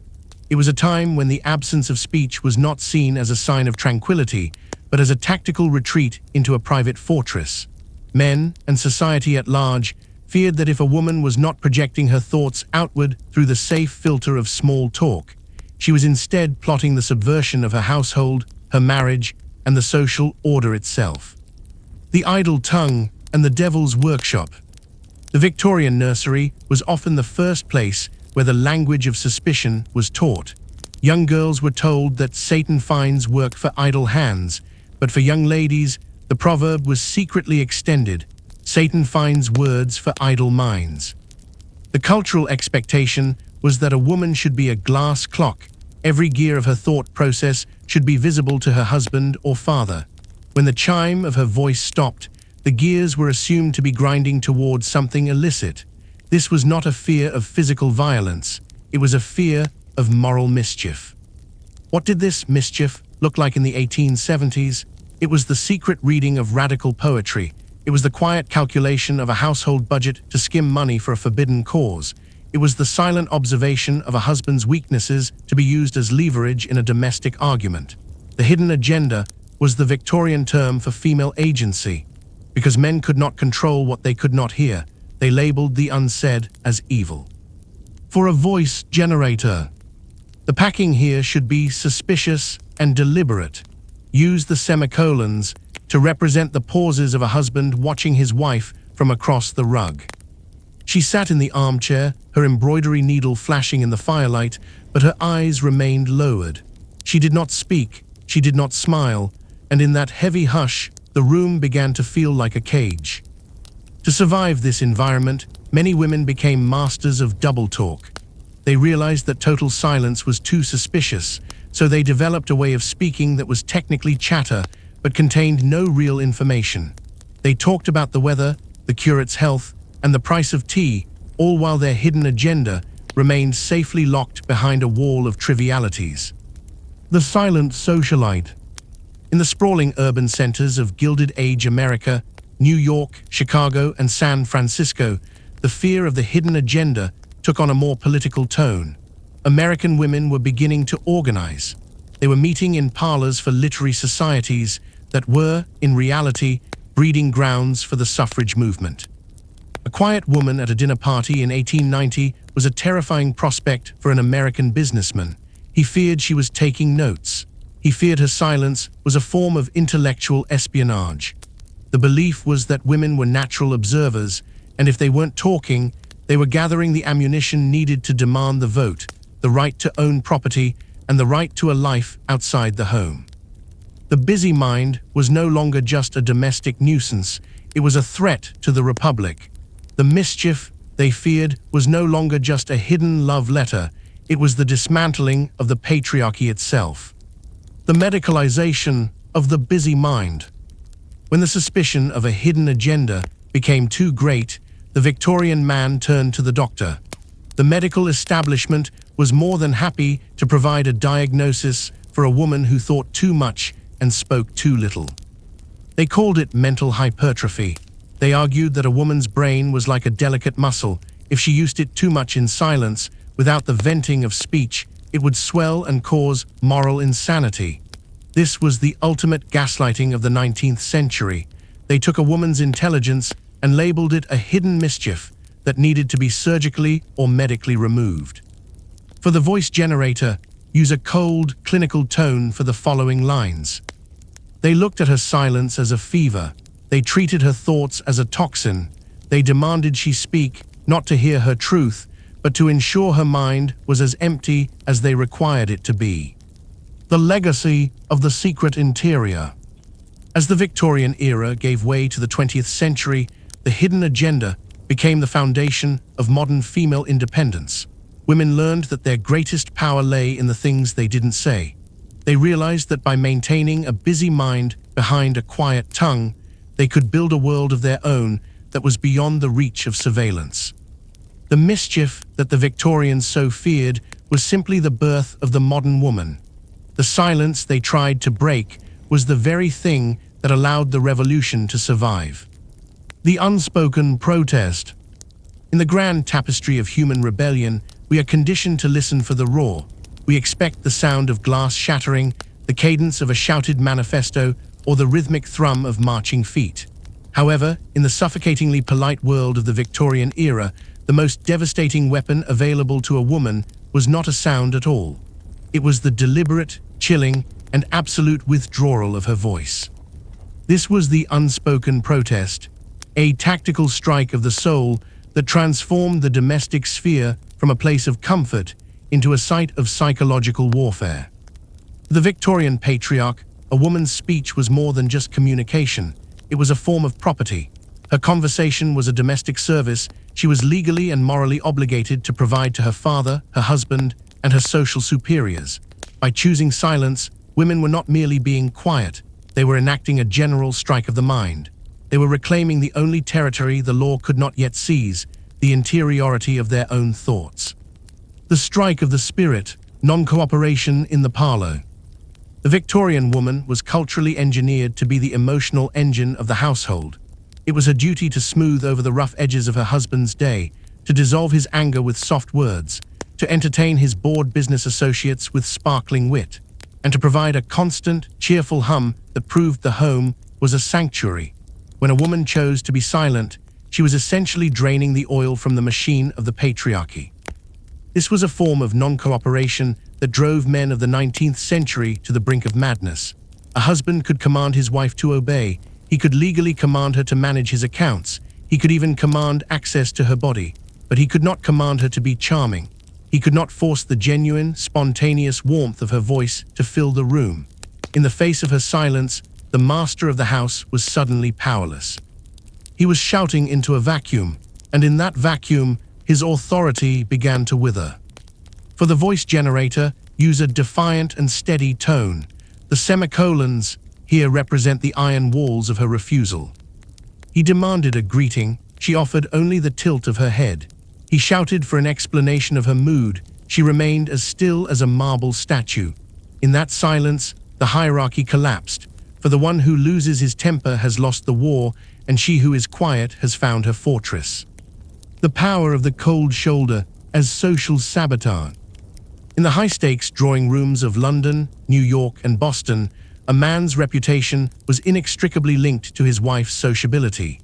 It was a time when the absence of speech was not seen as a sign of tranquility, but as a tactical retreat into a private fortress. Men, and society at large, feared that if a woman was not projecting her thoughts outward through the safe filter of small talk, she was instead plotting the subversion of her household, her marriage, and the social order itself. The idle tongue and the devil's workshop. The Victorian nursery was often the first place where the language of suspicion was taught. Young girls were told that Satan finds work for idle hands, but for young ladies, the proverb was secretly extended: Satan finds words for idle minds. The cultural expectation was that a woman should be a glass clock. Every gear of her thought process should be visible to her husband or father. When the chime of her voice stopped, the gears were assumed to be grinding towards something illicit. This was not a fear of physical violence, it was a fear of moral mischief. What did this mischief look like in the 1870s? It was the secret reading of radical poetry. It was the quiet calculation of a household budget to skim money for a forbidden cause. It was the silent observation of a husband's weaknesses to be used as leverage in a domestic argument. The hidden agenda was the Victorian term for female agency. Because men could not control what they could not hear, they labeled the unsaid as evil. For a voice generator, the packing here should be suspicious and deliberate. Use the semicolons to represent the pauses of a husband watching his wife from across the rug. She sat in the armchair, her embroidery needle flashing in the firelight, but her eyes remained lowered. She did not speak, she did not smile, and in that heavy hush, the room began to feel like a cage. To survive this environment, many women became masters of double talk. They realized that total silence was too suspicious, so they developed a way of speaking that was technically chatter, but contained no real information. They talked about the weather, the curate's health, and the price of tea, all while their hidden agenda remained safely locked behind a wall of trivialities. The silent socialite. In the sprawling urban centers of Gilded Age America, New York, Chicago, and San Francisco, the fear of the hidden agenda took on a more political tone. American women were beginning to organize. They were meeting in parlors for literary societies that were, in reality, breeding grounds for the suffrage movement. A quiet woman at a dinner party in 1890 was a terrifying prospect for an American businessman. He feared she was taking notes. He feared her silence was a form of intellectual espionage. The belief was that women were natural observers, and if they weren't talking, they were gathering the ammunition needed to demand the vote, the right to own property, and the right to a life outside the home. The busy mind was no longer just a domestic nuisance, it was a threat to the Republic. The mischief they feared was no longer just a hidden love letter, it was the dismantling of the patriarchy itself. The medicalization of the busy mind. When the suspicion of a hidden agenda became too great, the Victorian man turned to the doctor. The medical establishment was more than happy to provide a diagnosis for a woman who thought too much and spoke too little. They called it mental hypertrophy. They argued that a woman's brain was like a delicate muscle. If she used it too much in silence, without the venting of speech, it would swell and cause moral insanity. This was the ultimate gaslighting of the 19th century. They took a woman's intelligence and labeled it a hidden mischief that needed to be surgically or medically removed. For the voice generator, use a cold, clinical tone for the following lines. They looked at her silence as a fever. They treated her thoughts as a toxin. They demanded she speak, not to hear her truth, but to ensure her mind was as empty as they required it to be. The legacy of the secret interior. As the Victorian era gave way to the 20th century, the hidden agenda became the foundation of modern female independence. Women learned that their greatest power lay in the things they didn't say. They realized that by maintaining a busy mind behind a quiet tongue, they could build a world of their own that was beyond the reach of surveillance. The mischief that the Victorians so feared was simply the birth of the modern woman. The silence they tried to break was the very thing that allowed the revolution to survive. The unspoken protest. In the grand tapestry of human rebellion, we are conditioned to listen for the roar. We expect the sound of glass shattering, the cadence of a shouted manifesto, or the rhythmic thrum of marching feet. However, in the suffocatingly polite world of the Victorian era, the most devastating weapon available to a woman was not a sound at all. It was the deliberate, chilling, and absolute withdrawal of her voice. This was the unspoken protest, a tactical strike of the soul that transformed the domestic sphere from a place of comfort into a site of psychological warfare. For the Victorian patriarch, a woman's speech was more than just communication. It was a form of property. Her conversation was a domestic service she was legally and morally obligated to provide to her father, her husband, and her social superiors. By choosing silence, women were not merely being quiet, they were enacting a general strike of the mind. They were reclaiming the only territory the law could not yet seize, the interiority of their own thoughts. The strike of the spirit, non-cooperation in the parlor. The Victorian woman was culturally engineered to be the emotional engine of the household. It was her duty to smooth over the rough edges of her husband's day, to dissolve his anger with soft words, to entertain his bored business associates with sparkling wit, and to provide a constant, cheerful hum that proved the home was a sanctuary. When a woman chose to be silent, she was essentially draining the oil from the machine of the patriarchy. This was a form of non-cooperation that drove men of the 19th century to the brink of madness. A husband could command his wife to obey. He could legally command her to manage his accounts. He could even command access to her body, but he could not command her to be charming. He could not force the genuine, spontaneous warmth of her voice to fill the room. In the face of her silence, the master of the house was suddenly powerless. He was shouting into a vacuum, and in that vacuum, his authority began to wither. For the voice generator, use a defiant and steady tone. The semicolons here represent the iron walls of her refusal. He demanded a greeting. She offered only the tilt of her head. He shouted for an explanation of her mood. She remained as still as a marble statue. In that silence, the hierarchy collapsed. For the one who loses his temper has lost the war, and she who is quiet has found her fortress. The power of the cold shoulder as social sabotage. In the high-stakes drawing rooms of London, New York, and Boston, a man's reputation was inextricably linked to his wife's sociability.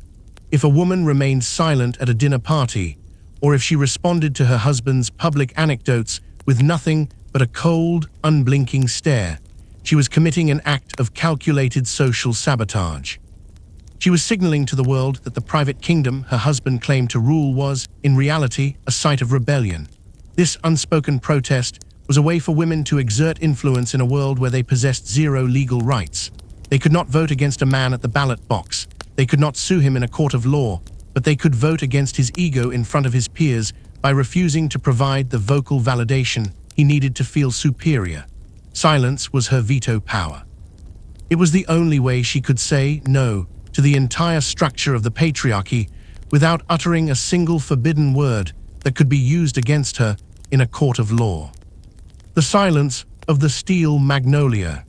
If a woman remained silent at a dinner party, or if she responded to her husband's public anecdotes with nothing but a cold, unblinking stare, she was committing an act of calculated social sabotage. She was signaling to the world that the private kingdom her husband claimed to rule was, in reality, a site of rebellion. This unspoken protest was a way for women to exert influence in a world where they possessed zero legal rights. They could not vote against a man at the ballot box. They could not sue him in a court of law, but they could vote against his ego in front of his peers by by refusing to provide the vocal validation he needed to feel superior. Silence was her veto power. It was the only way she could say no to the entire structure of the patriarchy without uttering a single forbidden word that could be used against her in a court of law. The silence of the steel magnolia.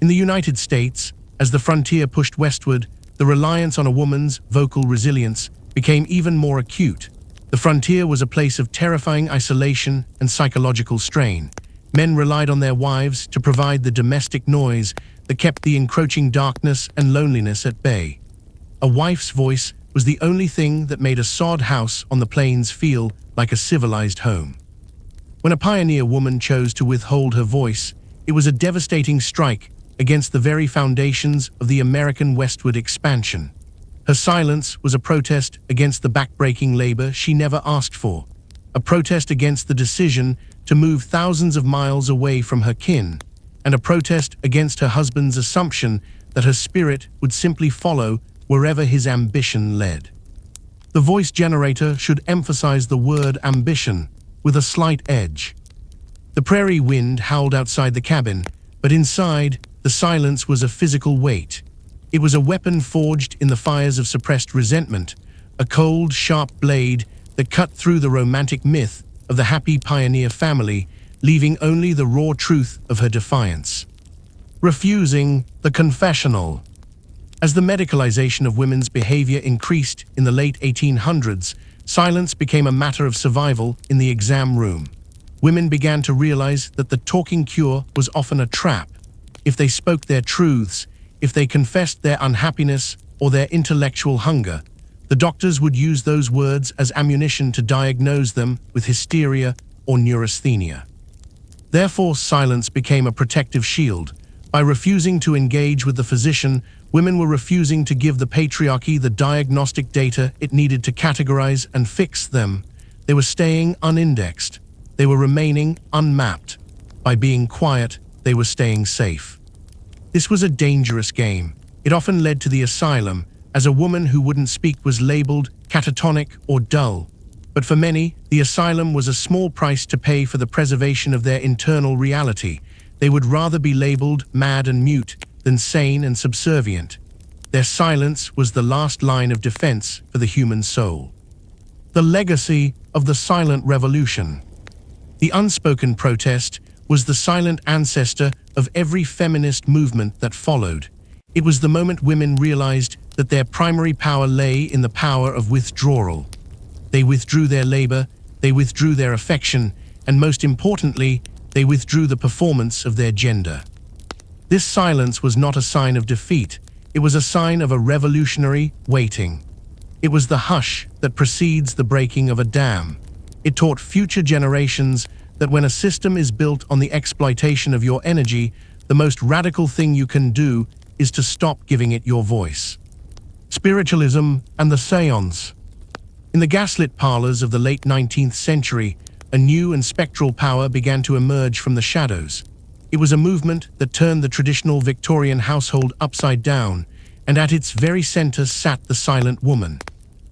In the United States, as the frontier pushed westward, the reliance on a woman's vocal resilience became even more acute. The frontier was a place of terrifying isolation and psychological strain. Men relied on their wives to provide the domestic noise that kept the encroaching darkness and loneliness at bay. A wife's voice was the only thing that made a sod house on the plains feel like a civilized home. When a pioneer woman chose to withhold her voice, it was a devastating strike against the very foundations of the American westward expansion. Her silence was a protest against the backbreaking labor she never asked for, a protest against the decision to move thousands of miles away from her kin, and a protest against her husband's assumption that her spirit would simply follow wherever his ambition led. The voice generator should emphasize the word ambition with a slight edge. The prairie wind howled outside the cabin, but inside, the silence was a physical weight. It was a weapon forged in the fires of suppressed resentment, a cold, sharp blade that cut through the romantic myth of the happy pioneer family, leaving only the raw truth of her defiance. Refusing the confessional. As the medicalization of women's behavior increased in the late 1800s, silence became a matter of survival in the exam room. Women began to realize that the talking cure was often a trap. If they spoke their truths, if they confessed their unhappiness or their intellectual hunger, the doctors would use those words as ammunition to diagnose them with hysteria or neurasthenia. Therefore, silence became a protective shield. By refusing to engage with the physician, women were refusing to give the patriarchy the diagnostic data it needed to categorize and fix them. They were staying unindexed. They were remaining unmapped. By being quiet, they were staying safe. This was a dangerous game. It often led to the asylum, as a woman who wouldn't speak was labeled catatonic or dull. But for many, the asylum was a small price to pay for the preservation of their internal reality. They would rather be labeled mad and mute than sane and subservient. Their silence was the last line of defense for the human soul. The legacy of the silent revolution. The unspoken protest was the silent ancestor of every feminist movement that followed. It was the moment women realized that their primary power lay in the power of withdrawal. They withdrew their labor, they withdrew their affection, and most importantly, they withdrew the performance of their gender. This silence was not a sign of defeat, it was a sign of a revolutionary waiting. It was the hush that precedes the breaking of a dam. It taught future generations that when a system is built on the exploitation of your energy, the most radical thing you can do is to stop giving it your voice. Spiritualism and the seance. In the gaslit parlors of the late 19th century, a new and spectral power began to emerge from the shadows. It was a movement that turned the traditional Victorian household upside down, and at its very center sat the silent woman.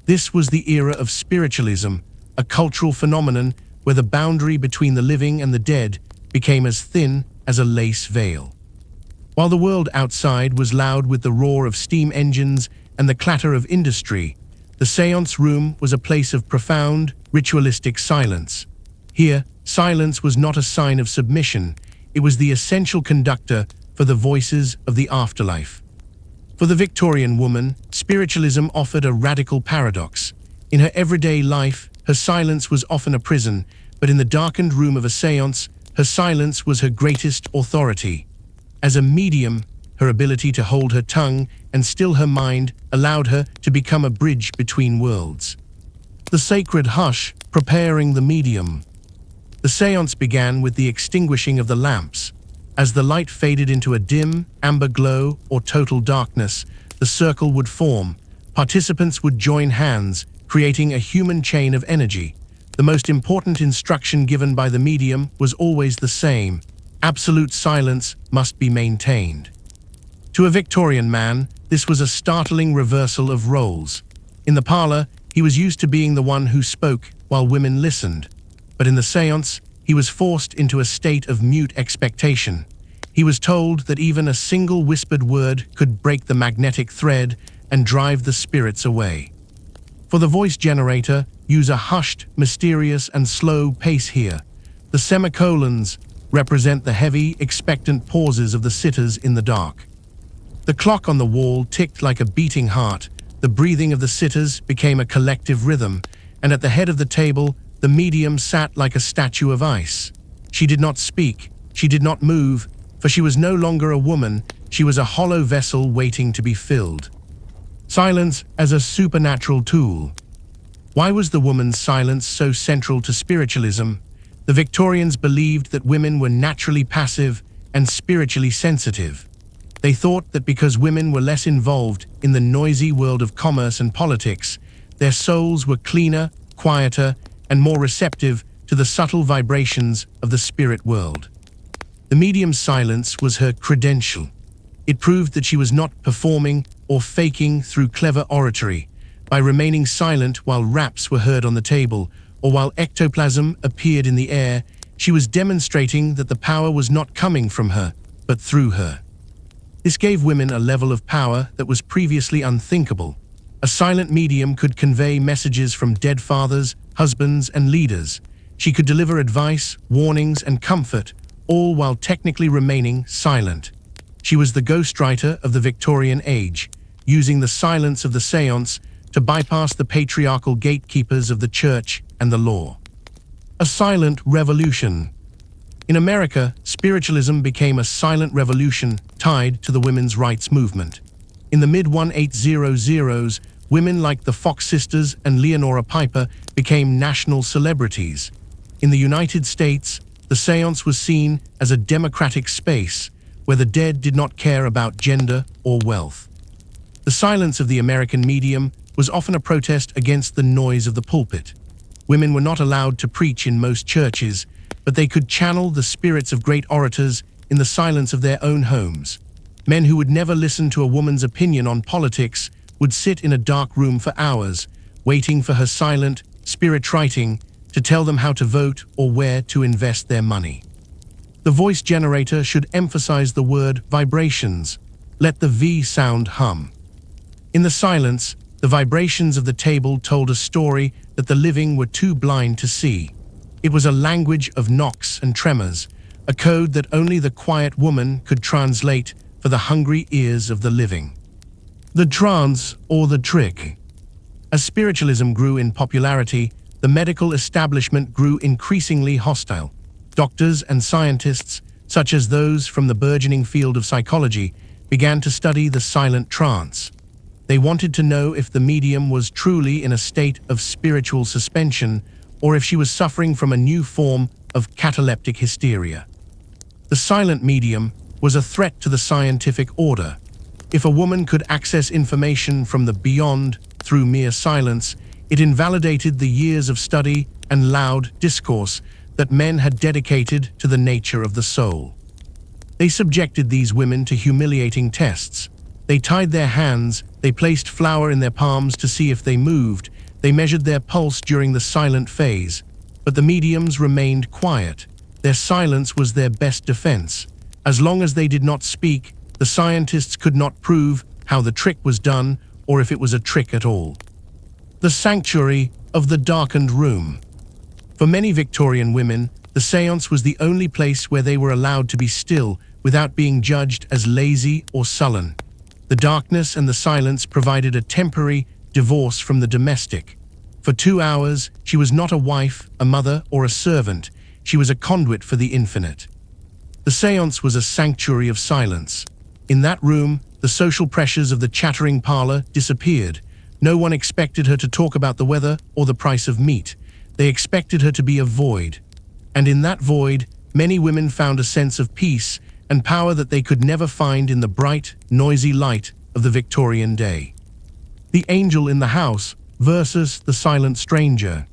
This was the era of spiritualism, a cultural phenomenon where the boundary between the living and the dead became as thin as a lace veil. While the world outside was loud with the roar of steam engines and the clatter of industry, the seance room was a place of profound, ritualistic silence. Here, silence was not a sign of submission, it was the essential conductor for the voices of the afterlife. For the Victorian woman, spiritualism offered a radical paradox. In her everyday life, her silence was often a prison, but in the darkened room of a seance, her silence was her greatest authority. As a medium, her ability to hold her tongue and still her mind allowed her to become a bridge between worlds. The sacred hush preparing the medium. The seance began with the extinguishing of the lamps. As the light faded into a dim, amber glow or total darkness, the circle would form. Participants would join hands, creating a human chain of energy. The most important instruction given by the medium was always the same: absolute silence must be maintained. To a Victorian man, this was a startling reversal of roles. In the parlor, He was used to being the one who spoke while women listened. But in the séance, he was forced into a state of mute expectation. He was told that even a single whispered word could break the magnetic thread and drive the spirits away. For the voice generator, use a hushed, mysterious, and slow pace here. The semicolons represent the heavy, expectant pauses of the sitters in the dark. The clock on the wall ticked like a beating heart. The breathing of the sitters became a collective rhythm, and at the head of the table, the medium sat like a statue of ice. She did not speak, she did not move, for she was no longer a woman, she was a hollow vessel waiting to be filled. Silence as a supernatural tool. Why was the woman's silence so central to spiritualism? The Victorians believed that women were naturally passive and spiritually sensitive. They thought that because women were less involved in the noisy world of commerce and politics, their souls were cleaner, quieter, and more receptive to the subtle vibrations of the spirit world. The medium's silence was her credential. It proved that she was not performing or faking through clever oratory. By remaining silent while raps were heard on the table, or while ectoplasm appeared in the air, she was demonstrating that the power was not coming from her, but through her. This gave women a level of power that was previously unthinkable. A silent medium could convey messages from dead fathers, husbands, and leaders. She could deliver advice, warnings, and comfort, all while technically remaining silent. She was the ghostwriter of the Victorian age, using the silence of the séance to bypass the patriarchal gatekeepers of the church and the law. A silent revolution. In America, spiritualism became a silent revolution tied to the women's rights movement. In the mid-1800s, women like the Fox sisters and Leonora Piper became national celebrities. In the United States, the séance was seen as a democratic space where the dead did not care about gender or wealth. The silence of the American medium was often a protest against the noise of the pulpit. Women were not allowed to preach in most churches, but they could channel the spirits of great orators in the silence of their own homes. Men who would never listen to a woman's opinion on politics would sit in a dark room for hours, waiting for her silent, spirit writing to tell them how to vote or where to invest their money. The voice generator should emphasize the word vibrations. Let the V sound hum. In the silence, the vibrations of the table told a story that the living were too blind to see. It was a language of knocks and tremors, a code that only the quiet woman could translate for the hungry ears of the living. The trance or the trick. As spiritualism grew in popularity, the medical establishment grew increasingly hostile. Doctors and scientists, such as those from the burgeoning field of psychology, began to study the silent trance. They wanted to know if the medium was truly in a state of spiritual suspension or if she was suffering from a new form of cataleptic hysteria. The silent medium was a threat to the scientific order. If a woman could access information from the beyond through mere silence, it invalidated the years of study and loud discourse that men had dedicated to the nature of the soul. They subjected these women to humiliating tests. They tied their hands, they placed flour in their palms to see if they moved, they measured their pulse during the silent phase, but the mediums remained quiet. Their silence was their best defense. As long as they did not speak, the scientists could not prove how the trick was done or if it was a trick at all. The sanctuary of the darkened room. For many Victorian women, the séance was the only place where they were allowed to be still without being judged as lazy or sullen. The darkness and the silence provided a temporary divorce from the domestic. For 2 hours, she was not a wife, a mother, or a servant. She was a conduit for the infinite. The séance was a sanctuary of silence. In that room, the social pressures of the chattering parlor disappeared. No one expected her to talk about the weather or the price of meat. They expected her to be a void. And in that void, many women found a sense of peace and power that they could never find in the bright, noisy light of the Victorian day. The angel in the house versus the silent stranger.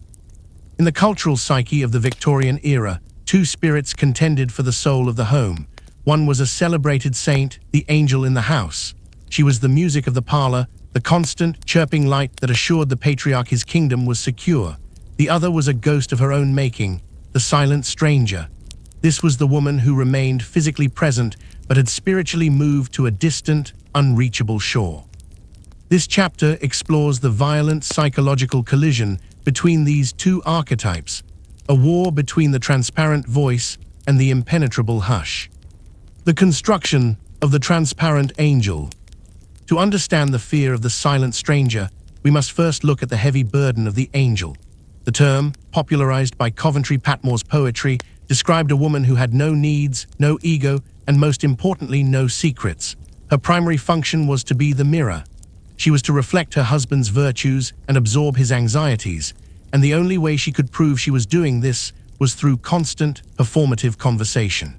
In the cultural psyche of the Victorian era, two spirits contended for the soul of the home. One was a celebrated saint, the angel in the house. She was the music of the parlor, the constant, chirping light that assured the patriarch his kingdom was secure. The other was a ghost of her own making, the silent stranger. This was the woman who remained physically present but had spiritually moved to a distant, unreachable shore. This chapter explores the violent psychological collision between these two archetypes, a war between the transparent voice and the impenetrable hush. The construction of the transparent angel. To understand the fear of the silent stranger, we must first look at the heavy burden of the angel. The term, popularized by Coventry Patmore's poetry, described a woman who had no needs, no ego, and most importantly, no secrets. Her primary function was to be the mirror. She was to reflect her husband's virtues and absorb his anxieties, and the only way she could prove she was doing this was through constant, performative conversation.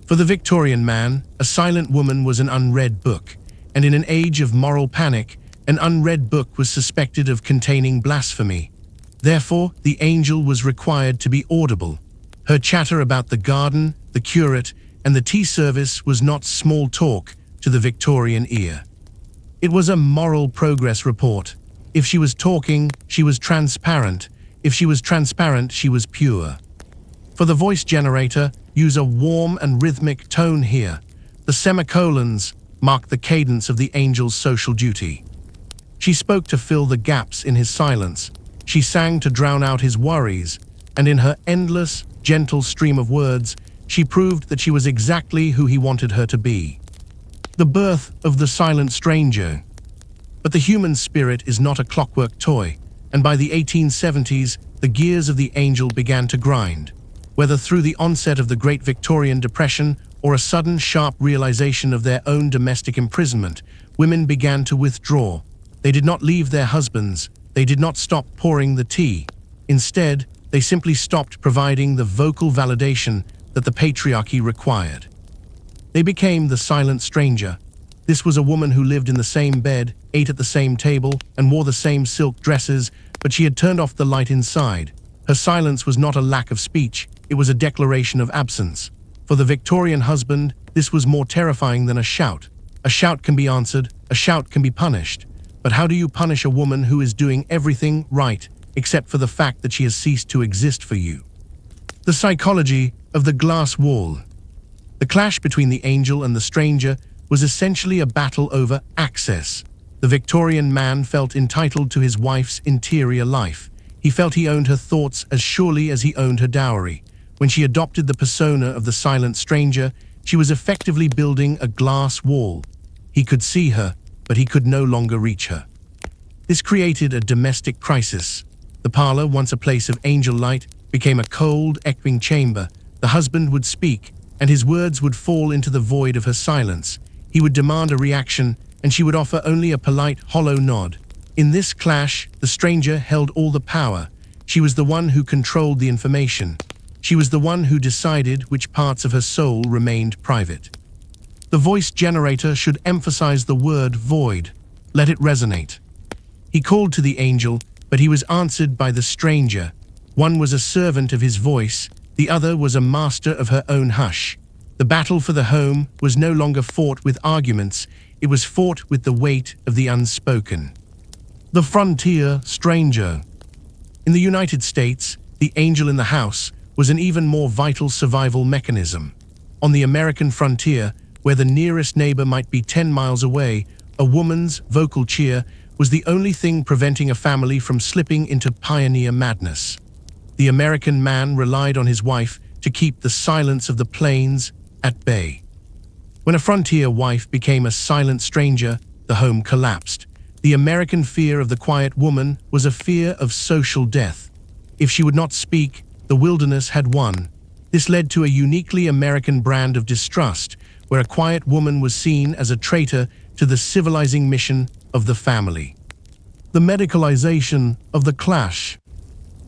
For the Victorian man, a silent woman was an unread book, and in an age of moral panic, an unread book was suspected of containing blasphemy. Therefore, the angel was required to be audible. Her chatter about the garden, the curate, and the tea service was not small talk to the Victorian ear. It was a moral progress report. If she was talking, she was transparent. If she was transparent, she was pure. For the voice generator, use a warm and rhythmic tone here. The semicolons mark the cadence of the angel's social duty. She spoke to fill the gaps in his silence. She sang to drown out his worries, and in her endless, gentle stream of words, she proved that she was exactly who he wanted her to be. The birth of the silent stranger. But the human spirit is not a clockwork toy, and by the 1870s, the gears of the angel began to grind. Whether through the onset of the Great Victorian Depression or a sudden sharp realization of their own domestic imprisonment, women began to withdraw. They did not leave their husbands. They did not stop pouring the tea. Instead, they simply stopped providing the vocal validation that the patriarchy required. They became the silent stranger. This was a woman who lived in the same bed, ate at the same table, and wore the same silk dresses, but she had turned off the light inside. Her silence was not a lack of speech, it was a declaration of absence. For the Victorian husband, this was more terrifying than a shout. A shout can be answered, a shout can be punished. But how do you punish a woman who is doing everything right, except for the fact that she has ceased to exist for you? The psychology of the glass wall. The clash between the angel and the stranger was essentially a battle over access. The Victorian man felt entitled to his wife's interior life. He felt he owned her thoughts as surely as he owned her dowry. When she adopted the persona of the silent stranger, she was effectively building a glass wall. He could see her, but he could no longer reach her. This created a domestic crisis. The parlor, once a place of angel light, became a cold, echoing chamber. The husband would speak, and his words would fall into the void of her silence. He would demand a reaction, and she would offer only a polite, hollow nod. In this clash, the stranger held all the power. She was the one who controlled the information. She was the one who decided which parts of her soul remained private. The voice generator should emphasize the word void. Let it resonate. He called to the angel, but he was answered by the stranger. One was a servant of his voice, the other was a master of her own hush. The battle for the home was no longer fought with arguments, it was fought with the weight of the unspoken. The frontier stranger. In the United States, the angel in the house was an even more vital survival mechanism. On the American frontier, where the nearest neighbor might be 10 miles away, a woman's vocal cheer was the only thing preventing a family from slipping into pioneer madness. The American man relied on his wife to keep the silence of the plains at bay. When a frontier wife became a silent stranger, the home collapsed. The American fear of the quiet woman was a fear of social death. If she would not speak, the wilderness had won. This led to a uniquely American brand of distrust, where a quiet woman was seen as a traitor to the civilizing mission of the family. The medicalization of the clash.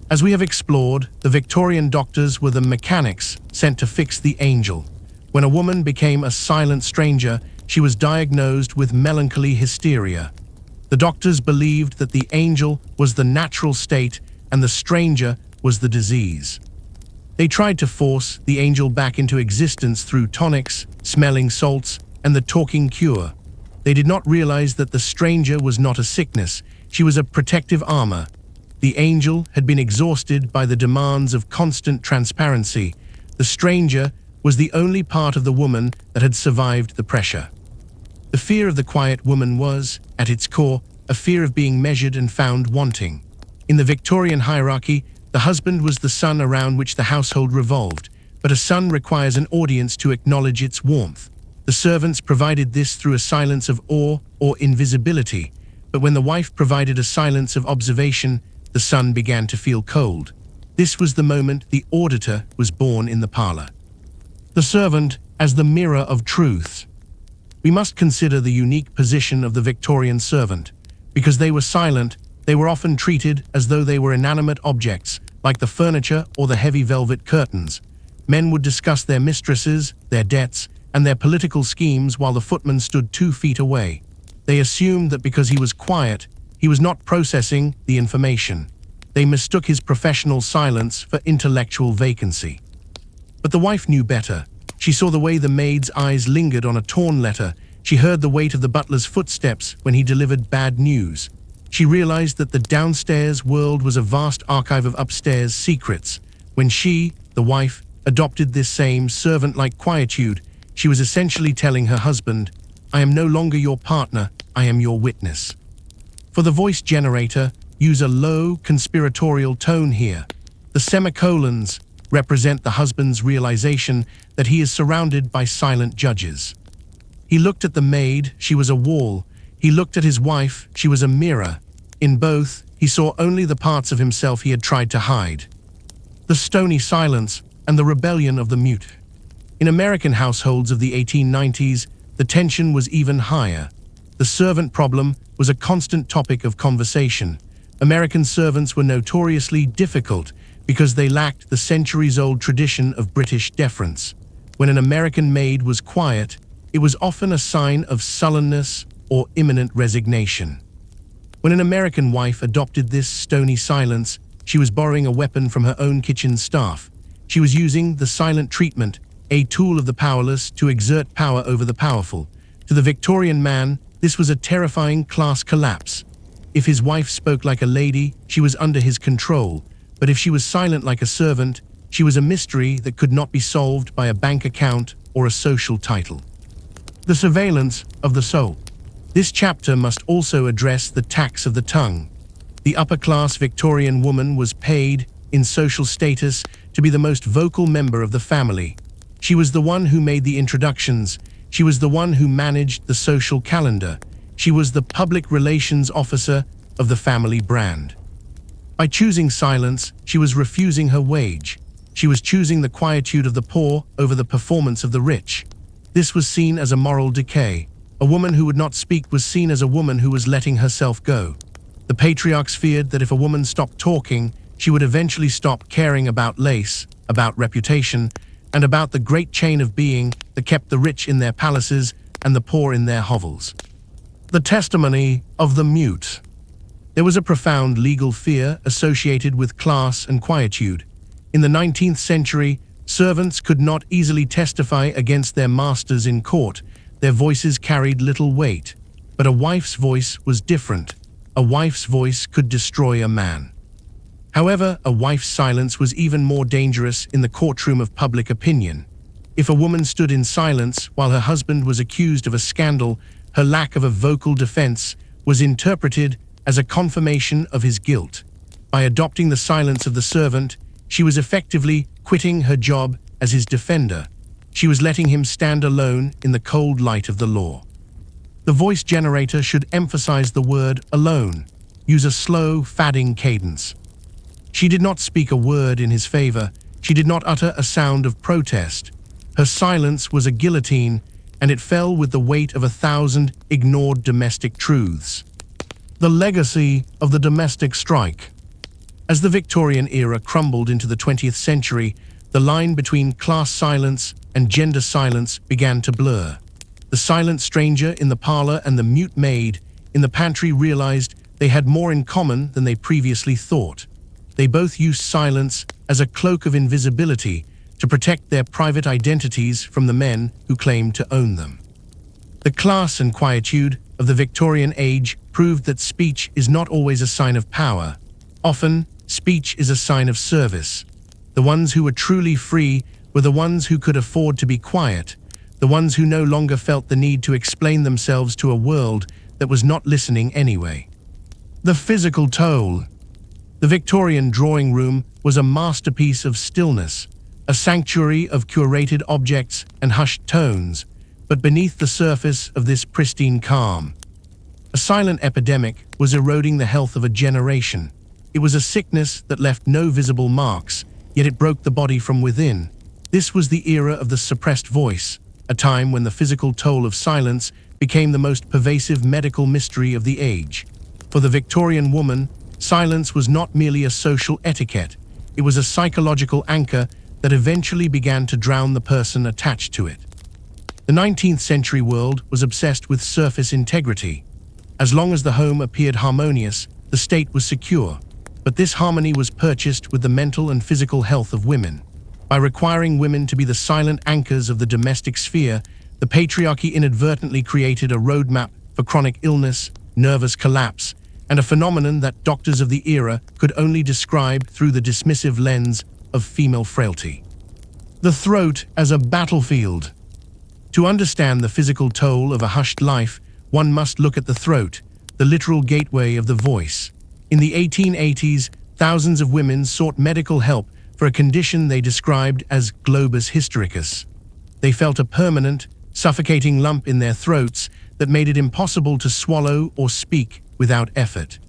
As we have explored, the Victorian doctors were the mechanics sent to fix the angel. When a woman became a silent stranger, she was diagnosed with melancholy hysteria. The doctors believed that the angel was the natural state and the stranger was the disease. They tried to force the angel back into existence through tonics, smelling salts, and the talking cure. They did not realize that the stranger was not a sickness, she was a protective armor. The angel had been exhausted by the demands of constant transparency. The stranger was the only part of the woman that had survived the pressure. The fear of the quiet woman was, at its core, a fear of being measured and found wanting. In the Victorian hierarchy, the husband was the sun around which the household revolved, but a sun requires an audience to acknowledge its warmth. The servants provided this through a silence of awe or invisibility, but when the wife provided a silence of observation, the sun began to feel cold. This was the moment the auditor was born in the parlor. The servant as the mirror of truth. We must consider the unique position of the Victorian servant. Because they were silent, they were often treated as though they were inanimate objects, like the furniture or the heavy velvet curtains. Men would discuss their mistresses, their debts, and their political schemes while the footman stood 2 feet away. They assumed that because he was quiet, he was not processing the information. They mistook his professional silence for intellectual vacancy. But the wife knew better. She saw the way the maid's eyes lingered on a torn letter. She heard the weight of the butler's footsteps when he delivered bad news. She realized that the downstairs world was a vast archive of upstairs secrets. When she, the wife, adopted this same servant-like quietude, she was essentially telling her husband, "I am no longer your partner, I am your witness." For the voice generator, use a low, conspiratorial tone here. The semicolons represent the husband's realization that he is surrounded by silent judges. He looked at the maid, she was a wall. He looked at his wife, she was a mirror. In both, he saw only the parts of himself he had tried to hide. The stony silence and the rebellion of the mute. In American households of the 1890s, the tension was even higher. The servant problem was a constant topic of conversation. American servants were notoriously difficult because they lacked the centuries-old tradition of British deference. When an American maid was quiet, it was often a sign of sullenness or imminent resignation. When an American wife adopted this stony silence, she was borrowing a weapon from her own kitchen staff. She was using the silent treatment, a tool of the powerless to exert power over the powerful. To the Victorian man, this was a terrifying class collapse. If his wife spoke like a lady, she was under his control, but if she was silent like a servant, she was a mystery that could not be solved by a bank account or a social title. The surveillance of the soul. This chapter must also address the tax of the tongue. The upper-class Victorian woman was paid, in social status, to be the most vocal member of the family. She was the one who made the introductions. She was the one who managed the social calendar. She was the public relations officer of the family brand. By choosing silence, she was refusing her wage. She was choosing the quietude of the poor over the performance of the rich. This was seen as a moral decay. A woman who would not speak was seen as a woman who was letting herself go. The patriarchs feared that if a woman stopped talking, she would eventually stop caring about lace, about reputation, and about the great chain of being that kept the rich in their palaces and the poor in their hovels. The testimony of the mute. There was a profound legal fear associated with class and quietude. In the 19th century, servants could not easily testify against their masters in court. Their voices carried little weight. But a wife's voice was different. A wife's voice could destroy a man. However, a wife's silence was even more dangerous in the courtroom of public opinion. If a woman stood in silence while her husband was accused of a scandal, her lack of a vocal defense was interpreted as a confirmation of his guilt. By adopting the silence of the servant, she was effectively quitting her job as his defender. She was letting him stand alone in the cold light of the law. The voice generator should emphasize the word alone. Use a slow, fadding cadence. She did not speak a word in his favor. She did not utter a sound of protest. Her silence was a guillotine, and it fell with the weight of 1,000 ignored domestic truths. The legacy of the domestic strike. As the Victorian era crumbled into the 20th century, the line between class silence and gender silence began to blur. The silent stranger in the parlor and the mute maid in the pantry realized they had more in common than they previously thought. They both used silence as a cloak of invisibility to protect their private identities from the men who claimed to own them. The class and quietude of the Victorian age proved that speech is not always a sign of power. Often, speech is a sign of service. The ones who were truly free were the ones who could afford to be quiet, the ones who no longer felt the need to explain themselves to a world that was not listening anyway. The physical toll. The Victorian drawing room was a masterpiece of stillness, a sanctuary of curated objects and hushed tones, but beneath the surface of this pristine calm, a silent epidemic was eroding the health of a generation. It was a sickness that left no visible marks, yet it broke the body from within. This was the era of the suppressed voice, a time when the physical toll of silence became the most pervasive medical mystery of the age. For the Victorian woman, silence was not merely a social etiquette, it was a psychological anchor that eventually began to drown the person attached to it. The 19th century world was obsessed with surface integrity. As long as the home appeared harmonious, the state was secure. But this harmony was purchased with the mental and physical health of women. By requiring women to be the silent anchors of the domestic sphere, the patriarchy inadvertently created a roadmap for chronic illness, nervous collapse, and a phenomenon that doctors of the era could only describe through the dismissive lens of female frailty. The throat as a battlefield. To understand the physical toll of a hushed life, one must look at the throat, the literal gateway of the voice. In the 1880s, thousands of women sought medical help for a condition they described as globus hystericus. They felt a permanent, suffocating lump in their throats that made it impossible to swallow or speak without effort.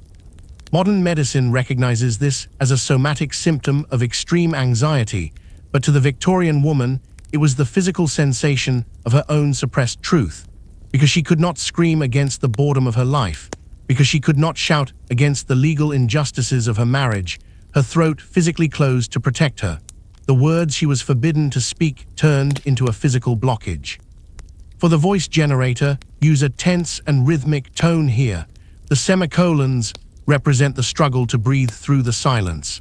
Modern medicine recognizes this as a somatic symptom of extreme anxiety, but to the Victorian woman, it was the physical sensation of her own suppressed truth. Because she could not scream against the boredom of her life, because she could not shout against the legal injustices of her marriage, her throat physically closed to protect her. The words she was forbidden to speak turned into a physical blockage. For the voice generator, use a tense and rhythmic tone here. The semicolons represent the struggle to breathe through the silence.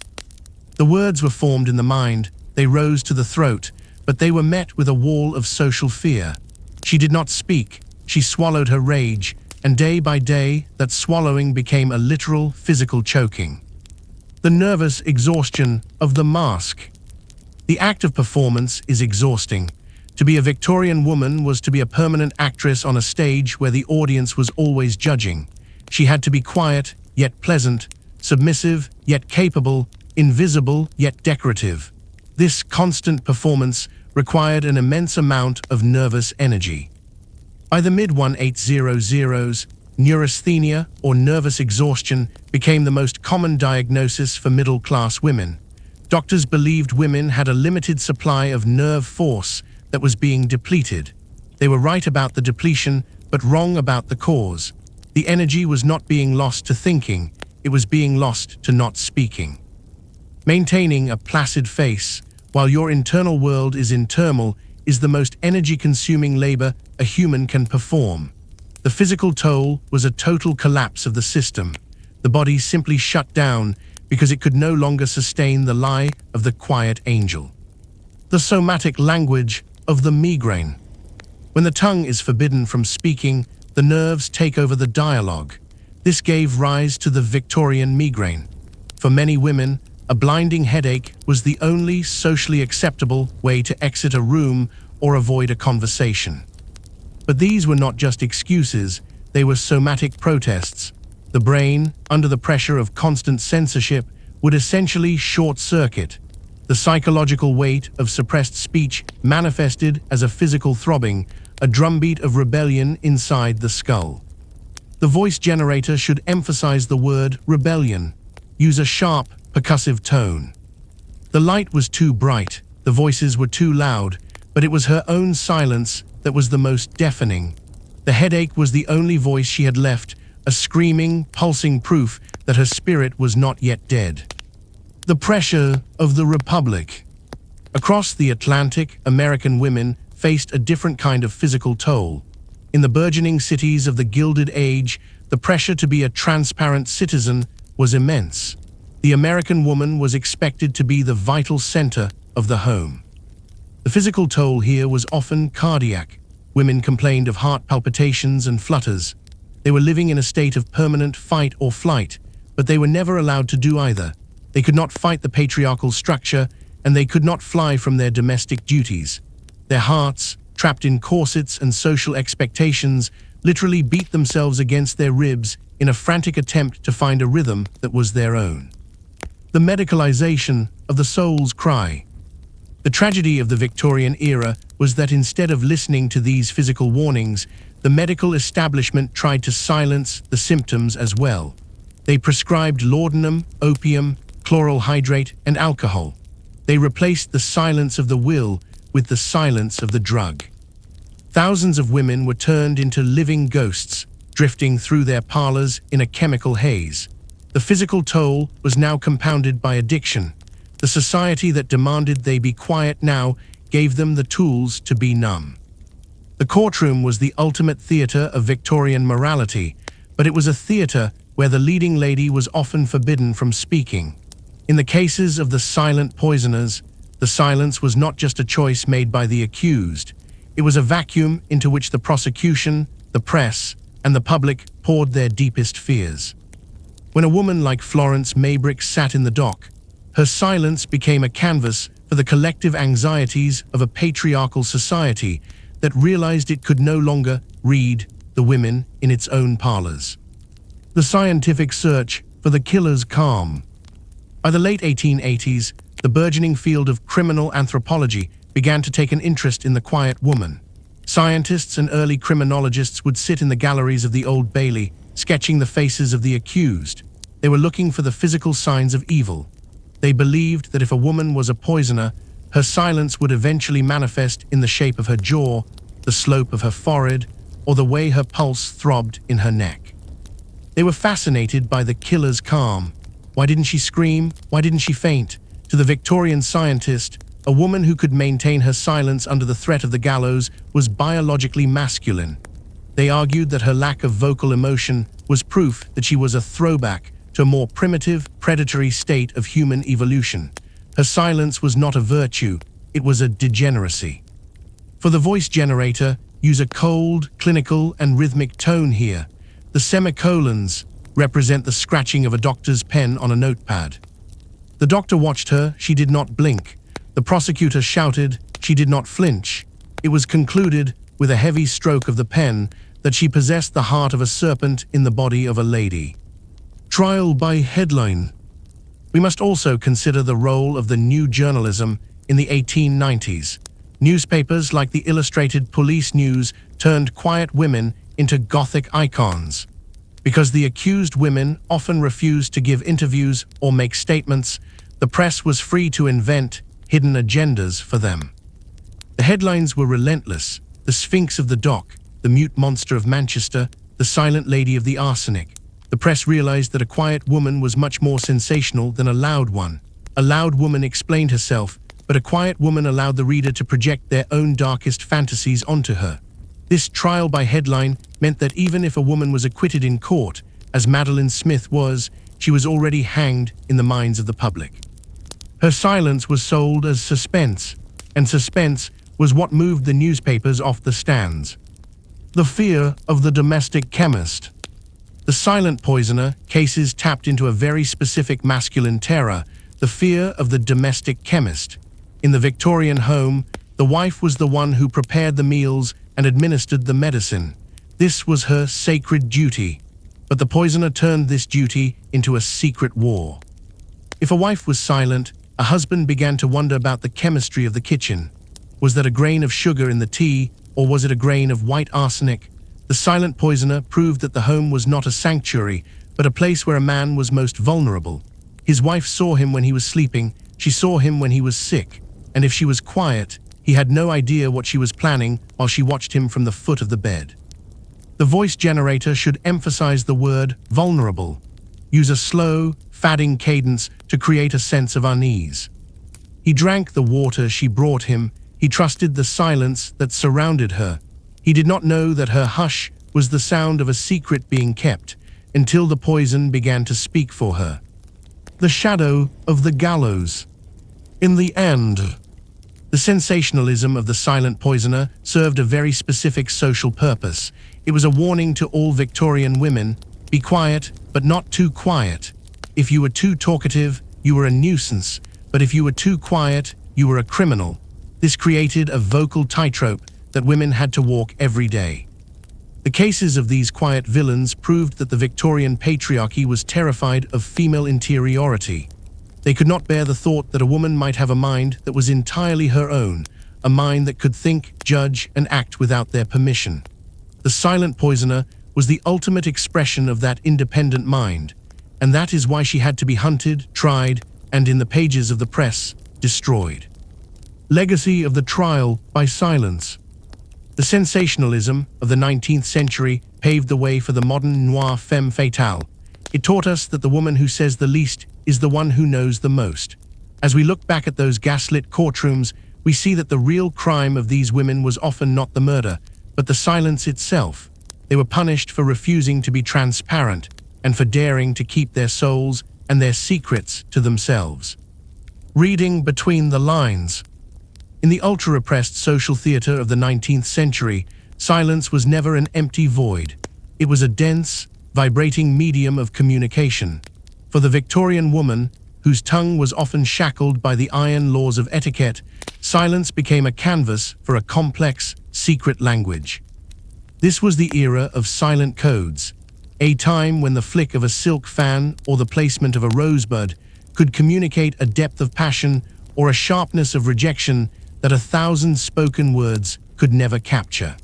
The words were formed in the mind, they rose to the throat, but they were met with a wall of social fear. She did not speak, she swallowed her rage, and day by day, that swallowing became a literal physical choking. The nervous exhaustion of the mask. The act of performance is exhausting. To be a Victorian woman was to be a permanent actress on a stage where the audience was always judging. She had to be quiet, yet pleasant, submissive, yet capable, invisible, yet decorative. This constant performance required an immense amount of nervous energy. By the mid-1800s, neurasthenia or nervous exhaustion became the most common diagnosis for middle-class women. Doctors believed women had a limited supply of nerve force that was being depleted. They were right about the depletion, but wrong about the cause. The energy was not being lost to thinking, it was being lost to not speaking. Maintaining a placid face, while your internal world is in turmoil, is the most energy-consuming labor a human can perform. The physical toll was a total collapse of the system. The body simply shut down because it could no longer sustain the lie of the quiet angel. The somatic language of the migraine. When the tongue is forbidden from speaking, the nerves take over the dialogue. This gave rise to the Victorian migraine. For many women, a blinding headache was the only socially acceptable way to exit a room or avoid a conversation. But these were not just excuses, they were somatic protests. The brain, under the pressure of constant censorship, would essentially short-circuit. The psychological weight of suppressed speech manifested as a physical throbbing, a drumbeat of rebellion inside the skull. The voice generator should emphasize the word rebellion. Use a sharp, percussive tone. The light was too bright, the voices were too loud, but it was her own silence that was the most deafening. The headache was the only voice she had left, a screaming, pulsing proof that her spirit was not yet dead. The pressure of the Republic. Across the Atlantic, American women faced a different kind of physical toll. In the burgeoning cities of the Gilded Age, the pressure to be a transparent citizen was immense. The American woman was expected to be the vital center of the home. The physical toll here was often cardiac. Women complained of heart palpitations and flutters. They were living in a state of permanent fight or flight, but they were never allowed to do either. They could not fight the patriarchal structure, and they could not fly from their domestic duties. Their hearts, trapped in corsets and social expectations, literally beat themselves against their ribs in a frantic attempt to find a rhythm that was their own. The medicalization of the soul's cry. The tragedy of the Victorian era was that instead of listening to these physical warnings, the medical establishment tried to silence the symptoms as well. They prescribed laudanum, opium, chloral hydrate, and alcohol. They replaced the silence of the will with the silence of the drug. Thousands of women were turned into living ghosts, drifting through their parlors in a chemical haze. The physical toll was now compounded by addiction. The society that demanded they be quiet now gave them the tools to be numb. The courtroom was the ultimate theater of Victorian morality, but it was a theater where the leading lady was often forbidden from speaking. In the cases of the silent poisoners, the silence was not just a choice made by the accused. It was a vacuum into which the prosecution, the press, and the public poured their deepest fears. When a woman like Florence Maybrick sat in the dock, her silence became a canvas for the collective anxieties of a patriarchal society that realized it could no longer read the women in its own parlors. The scientific search for the killer's calm. By the late 1880s, the burgeoning field of criminal anthropology began to take an interest in the quiet woman. Scientists and early criminologists would sit in the galleries of the Old Bailey, sketching the faces of the accused. They were looking for the physical signs of evil. They believed that if a woman was a poisoner, her silence would eventually manifest in the shape of her jaw, the slope of her forehead, or the way her pulse throbbed in her neck. They were fascinated by the killer's calm. Why didn't she scream? Why didn't she faint? To the Victorian scientist, a woman who could maintain her silence under the threat of the gallows was biologically masculine. They argued that her lack of vocal emotion was proof that she was a throwback to a more primitive, predatory state of human evolution. Her silence was not a virtue, it was a degeneracy. For the voice generator, use a cold, clinical, and rhythmic tone here. The semicolons represent the scratching of a doctor's pen on a notepad. The doctor watched her, she did not blink. The prosecutor shouted, she did not flinch. It was concluded, with a heavy stroke of the pen, that she possessed the heart of a serpent in the body of a lady. Trial by headline. We must also consider the role of the new journalism in the 1890s. Newspapers like the Illustrated Police News turned quiet women into Gothic icons. Because the accused women often refused to give interviews or make statements, the press was free to invent hidden agendas for them. The headlines were relentless: the Sphinx of the Dock, the mute monster of Manchester, the silent lady of the arsenic. The press realized that a quiet woman was much more sensational than a loud one. A loud woman explained herself, but a quiet woman allowed the reader to project their own darkest fantasies onto her. This trial by headline meant that even if a woman was acquitted in court, as Madeline Smith was, she was already hanged in the minds of the public. Her silence was sold as suspense, and suspense was what moved the newspapers off the stands. The fear of the domestic chemist. The silent poisoner cases tapped into a very specific masculine terror, the fear of the domestic chemist. In the Victorian home, the wife was the one who prepared the meals and administered the medicine. This was her sacred duty. But the poisoner turned this duty into a secret war. If a wife was silent, a husband began to wonder about the chemistry of the kitchen. Was that a grain of sugar in the tea, or was it a grain of white arsenic? The silent poisoner proved that the home was not a sanctuary, but a place where a man was most vulnerable. His wife saw him when he was sleeping, she saw him when he was sick, and if she was quiet, he had no idea what she was planning while she watched him from the foot of the bed. The voice generator should emphasize the word vulnerable. Use a slow, fadding cadence to create a sense of unease. He drank the water she brought him. He trusted the silence that surrounded her. He did not know that her hush was the sound of a secret being kept until the poison began to speak for her. The shadow of the gallows. In the end, the The sensationalism of the silent poisoner served a very specific social purpose. It was a warning to all Victorian women: be quiet, but not too quiet. If you were too talkative, you were a nuisance, but if you were too quiet, you were a criminal. This created a vocal tightrope that women had to walk every day. The cases of these quiet villains proved that the Victorian patriarchy was terrified of female interiority. They could not bear the thought that a woman might have a mind that was entirely her own, a mind that could think, judge, and act without their permission. The silent poisoner was the ultimate expression of that independent mind, and that is why she had to be hunted, tried, and in the pages of the press, destroyed. Legacy of the trial by silence. The sensationalism of the 19th century paved the way for the modern noir femme fatale. It taught us that the woman who says the least is the one who knows the most. As we look back at those gaslit courtrooms, we see that the real crime of these women was often not the murder, but the silence itself. They were punished for refusing to be transparent and for daring to keep their souls and their secrets to themselves. Reading between the lines. In the ultra-repressed social theater of the 19th century, silence was never an empty void. It was a dense, vibrating medium of communication. For the Victorian woman, whose tongue was often shackled by the iron laws of etiquette, silence became a canvas for a complex, secret language. This was the era of silent codes, a time when the flick of a silk fan or the placement of a rosebud could communicate a depth of passion or a sharpness of rejection that 1,000 spoken words could never capture.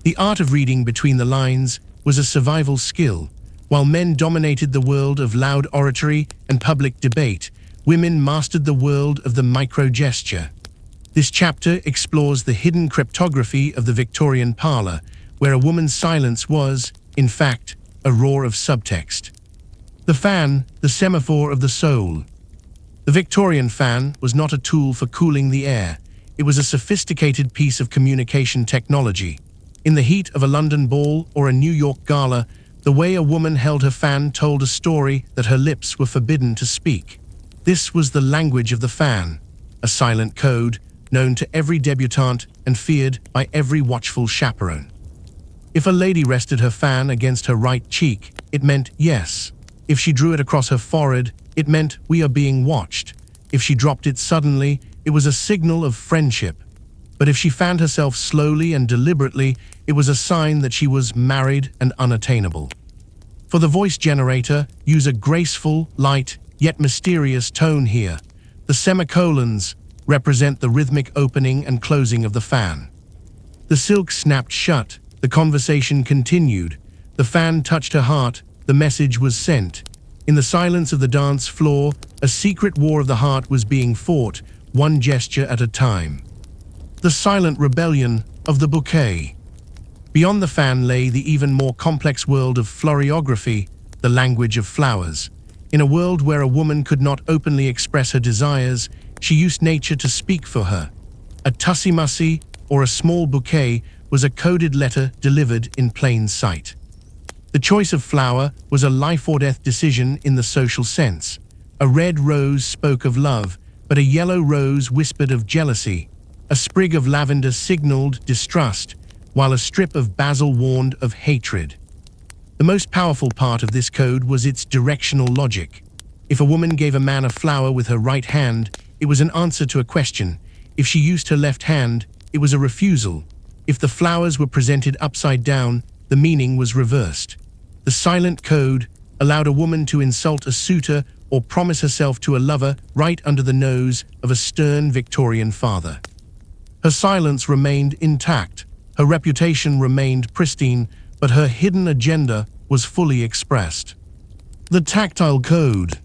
The art of reading between the lines was a survival skill. While men dominated the world of loud oratory and public debate, women mastered the world of the micro-gesture. This chapter explores the hidden cryptography of the Victorian parlor, where a woman's silence was, in fact, a roar of subtext. The fan, the semaphore of the soul. The Victorian fan was not a tool for cooling the air. It was a sophisticated piece of communication technology. In the heat of a London ball or a New York gala, the way a woman held her fan told a story that her lips were forbidden to speak. This was the language of the fan, a silent code known to every debutante and feared by every watchful chaperone. If a lady rested her fan against her right cheek, it meant yes. If she drew it across her forehead, it meant we are being watched. If she dropped it suddenly, it was a signal of friendship. But if she fanned herself slowly and deliberately, it was a sign that she was married and unattainable. For the voice generator, use a graceful, light, yet mysterious tone here. The semicolons represent the rhythmic opening and closing of the fan. The silk snapped shut, the conversation continued. The fan touched her heart, the message was sent. In the silence of the dance floor, a secret war of the heart was being fought, one gesture at a time. The silent rebellion of the bouquet. Beyond the fan lay the even more complex world of floriography, the language of flowers. In a world where a woman could not openly express her desires, she used nature to speak for her. A tussie-mussy or a small bouquet was a coded letter delivered in plain sight. The choice of flower was a life-or-death decision in the social sense. A red rose spoke of love, but a yellow rose whispered of jealousy. A sprig of lavender signaled distrust, while a strip of basil warned of hatred. The most powerful part of this code was its directional logic. If a woman gave a man a flower with her right hand, it was an answer to a question. If she used her left hand, it was a refusal. If the flowers were presented upside down, the meaning was reversed. The silent code allowed a woman to insult a suitor or promise herself to a lover right under the nose of a stern Victorian father. Her silence remained intact, her reputation remained pristine, but her hidden agenda was fully expressed. The tactile code.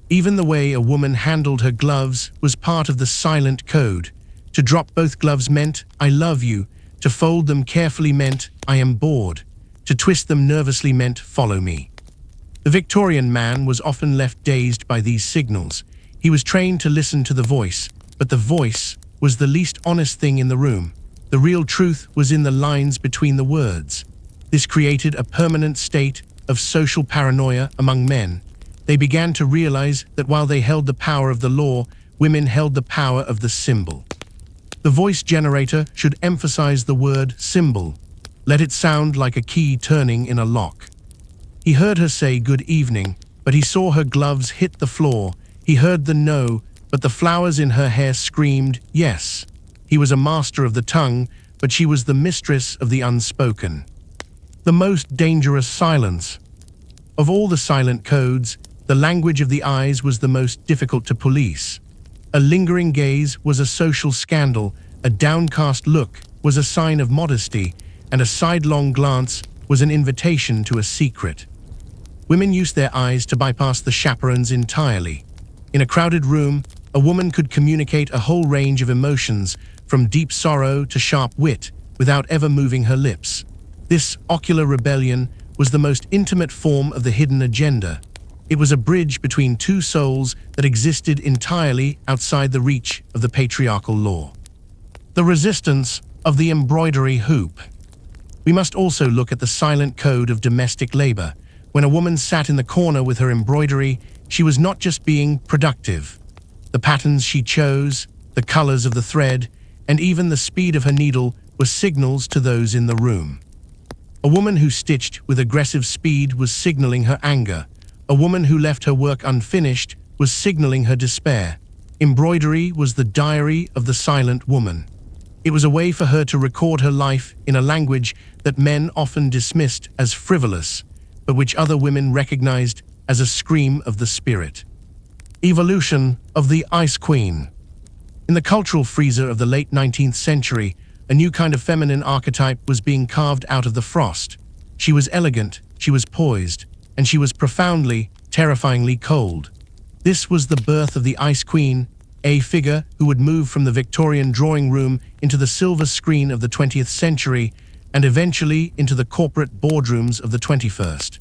Even the way a woman handled her gloves was part of the silent code. To drop both gloves meant, "I love you." To fold them carefully meant, "I am bored." To twist them nervously meant, "Follow me." The Victorian man was often left dazed by these signals. He was trained to listen to the voice, but the voice was the least honest thing in the room. The real truth was in the lines between the words. This created a permanent state of social paranoia among men. They began to realize that while they held the power of the law, women held the power of the symbol. The voice generator should emphasize the word symbol. Let it sound like a key turning in a lock. He heard her say good evening, but he saw her gloves hit the floor. He heard the no, but the flowers in her hair screamed yes. He was a master of the tongue, but she was the mistress of the unspoken. The most dangerous silence. Of all the silent codes, the language of the eyes was the most difficult to police. A lingering gaze was a social scandal, a downcast look was a sign of modesty, and a sidelong glance was an invitation to a secret. Women used their eyes to bypass the chaperones entirely. In a crowded room, a woman could communicate a whole range of emotions, from deep sorrow to sharp wit, without ever moving her lips. This ocular rebellion was the most intimate form of the hidden agenda. It was a bridge between two souls that existed entirely outside the reach of the patriarchal law. The resistance of the embroidery hoop. We must also look at the silent code of domestic labor. When a woman sat in the corner with her embroidery, she was not just being productive. The patterns she chose, the colors of the thread, and even the speed of her needle were signals to those in the room. A woman who stitched with aggressive speed was signaling her anger. A woman who left her work unfinished was signaling her despair. Embroidery was the diary of the silent woman. It was a way for her to record her life in a language that men often dismissed as frivolous, but which other women recognized as a scream of the spirit. Evolution of the Ice Queen. In the cultural freezer of the late 19th century, a new kind of feminine archetype was being carved out of the frost. She was elegant, she was poised, and she was profoundly, terrifyingly cold. This was the birth of the Ice Queen, a figure who would move from the Victorian drawing room into the silver screen of the 20th century and eventually into the corporate boardrooms of the 21st.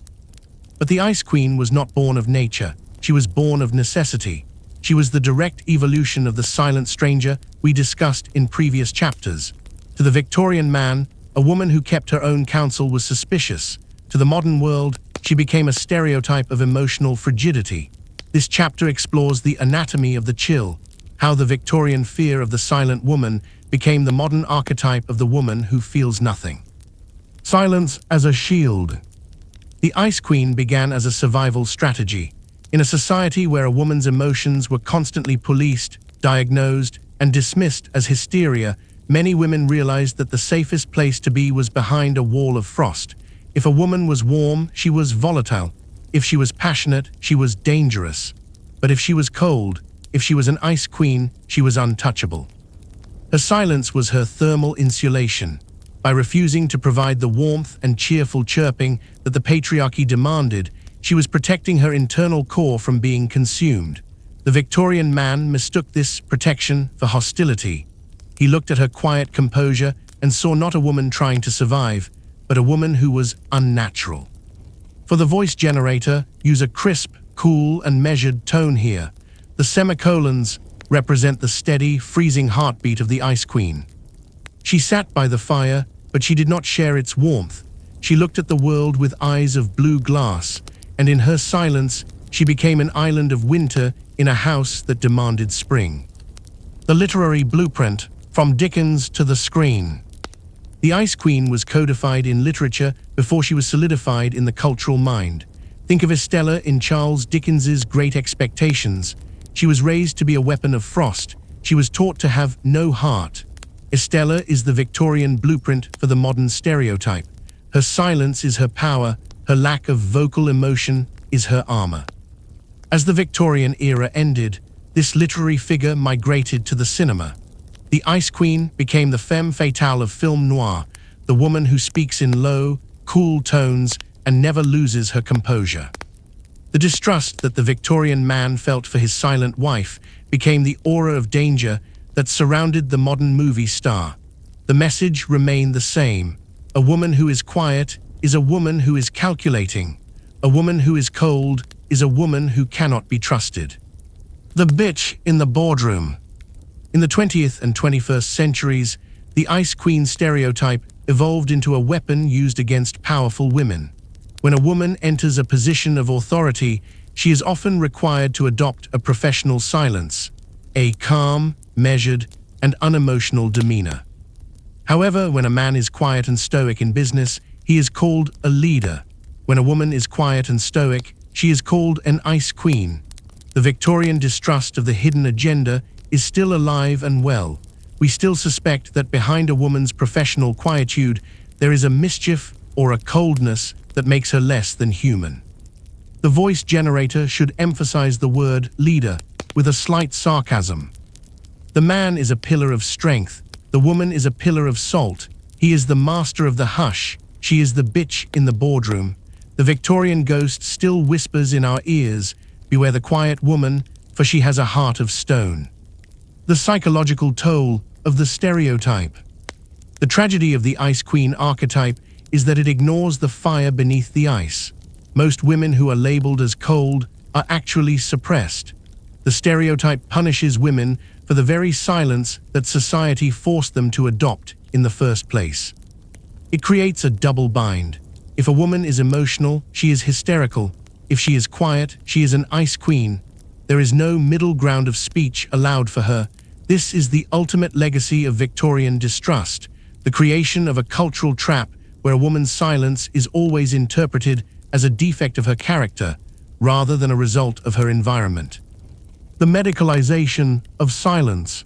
But the Ice Queen was not born of nature. She was born of necessity. She was the direct evolution of the silent stranger we discussed in previous chapters. To the Victorian man, a woman who kept her own counsel was suspicious. To the modern world, she became a stereotype of emotional frigidity. This chapter explores the anatomy of the chill, how the Victorian fear of the silent woman became the modern archetype of the woman who feels nothing. Silence as a shield. The Ice Queen began as a survival strategy. In a society where a woman's emotions were constantly policed, diagnosed, and dismissed as hysteria, many women realized that the safest place to be was behind a wall of frost. If a woman was warm, she was volatile. If she was passionate, she was dangerous. But if she was cold, if she was an Ice Queen, she was untouchable. Her silence was her thermal insulation. By refusing to provide the warmth and cheerful chirping that the patriarchy demanded, she was protecting her internal core from being consumed. The Victorian man mistook this protection for hostility. He looked at her quiet composure and saw not a woman trying to survive, but a woman who was unnatural. For the voice generator, use a crisp, cool, and measured tone here. The semicolons represent the steady, freezing heartbeat of the Ice Queen. She sat by the fire, but she did not share its warmth. She looked at the world with eyes of blue glass, and in her silence, she became an island of winter in a house that demanded spring. The literary blueprint, from Dickens to the screen. The Ice Queen was codified in literature before she was solidified in the cultural mind. Think of Estella in Charles Dickens's Great Expectations. She was raised to be a weapon of frost. She was taught to have no heart. Estella is the Victorian blueprint for the modern stereotype. Her silence is her power, her lack of vocal emotion is her armor. As the Victorian era ended, this literary figure migrated to the cinema. The Ice Queen became the femme fatale of film noir, the woman who speaks in low, cool tones and never loses her composure. The distrust that the Victorian man felt for his silent wife became the aura of danger that surrounded the modern movie star. The message remained the same. A woman who is quiet is a woman who is calculating. A woman who is cold is a woman who cannot be trusted. The bitch in the boardroom. In the 20th and 21st centuries, the Ice Queen stereotype evolved into a weapon used against powerful women. When a woman enters a position of authority, she is often required to adopt a professional silence, a calm, measured, and unemotional demeanor. However, when a man is quiet and stoic in business, he is called a leader. When a woman is quiet and stoic, she is called an ice queen. The Victorian distrust of the hidden agenda is still alive and well. We still suspect that behind a woman's professional quietude, there is a mischief or a coldness that makes her less than human. The voice generator should emphasize the word leader with a slight sarcasm. The man is a pillar of strength. The woman is a pillar of salt. He is the master of the hush. She is the bitch in the boardroom. The Victorian ghost still whispers in our ears, "Beware the quiet woman, for she has a heart of stone." The psychological toll of the stereotype. The tragedy of the Ice Queen archetype is that it ignores the fire beneath the ice. Most women who are labeled as cold are actually suppressed. The stereotype punishes women for the very silence that society forced them to adopt in the first place. It creates a double bind. If a woman is emotional, she is hysterical. If she is quiet, she is an ice queen. There is no middle ground of speech allowed for her. This is the ultimate legacy of Victorian distrust, the creation of a cultural trap where a woman's silence is always interpreted as a defect of her character, rather than a result of her environment. The medicalization of silence.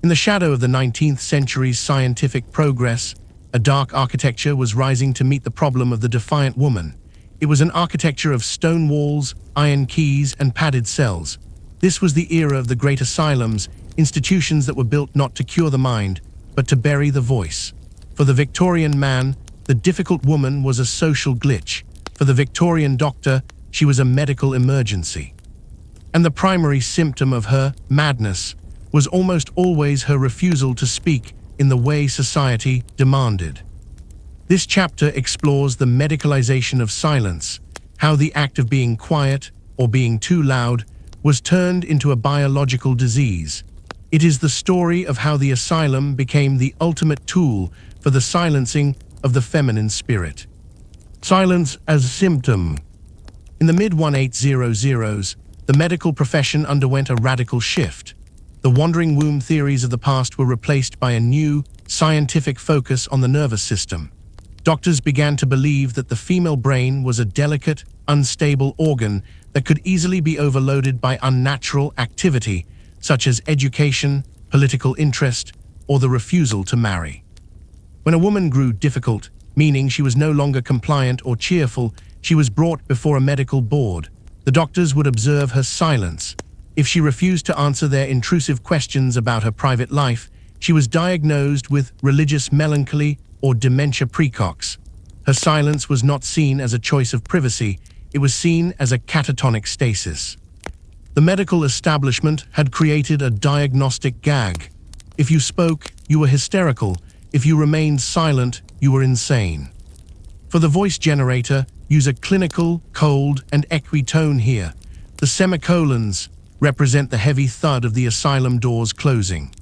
In the shadow of the 19th century's scientific progress, a dark architecture was rising to meet the problem of the defiant woman. It was an architecture of stone walls, iron keys, and padded cells. This was the era of the great asylums, institutions that were built not to cure the mind, but to bury the voice. For the Victorian man, the difficult woman was a social glitch. For the Victorian doctor, she was a medical emergency. And the primary symptom of her madness was almost always her refusal to speak in the way society demanded. This chapter explores the medicalization of silence, how the act of being quiet or being too loud was turned into a biological disease. It is the story of how the asylum became the ultimate tool for the silencing of the feminine spirit. Silence as symptom. In the mid-1800s, the medical profession underwent a radical shift. The wandering womb theories of the past were replaced by a new, scientific focus on the nervous system. Doctors began to believe that the female brain was a delicate, unstable organ that could easily be overloaded by unnatural activity, such as education, political interest, or the refusal to marry. When a woman grew difficult, meaning she was no longer compliant or cheerful, she was brought before a medical board. The doctors would observe her silence. If she refused to answer their intrusive questions about her private life, she was diagnosed with religious melancholy or dementia precox. Her silence was not seen as a choice of privacy, it was seen as a catatonic stasis. The medical establishment had created a diagnostic gag. If you spoke, you were hysterical. If you remained silent, you were insane. For the voice generator, use a clinical, cold, and equitone here. The semicolons represent the heavy thud of the asylum doors closing.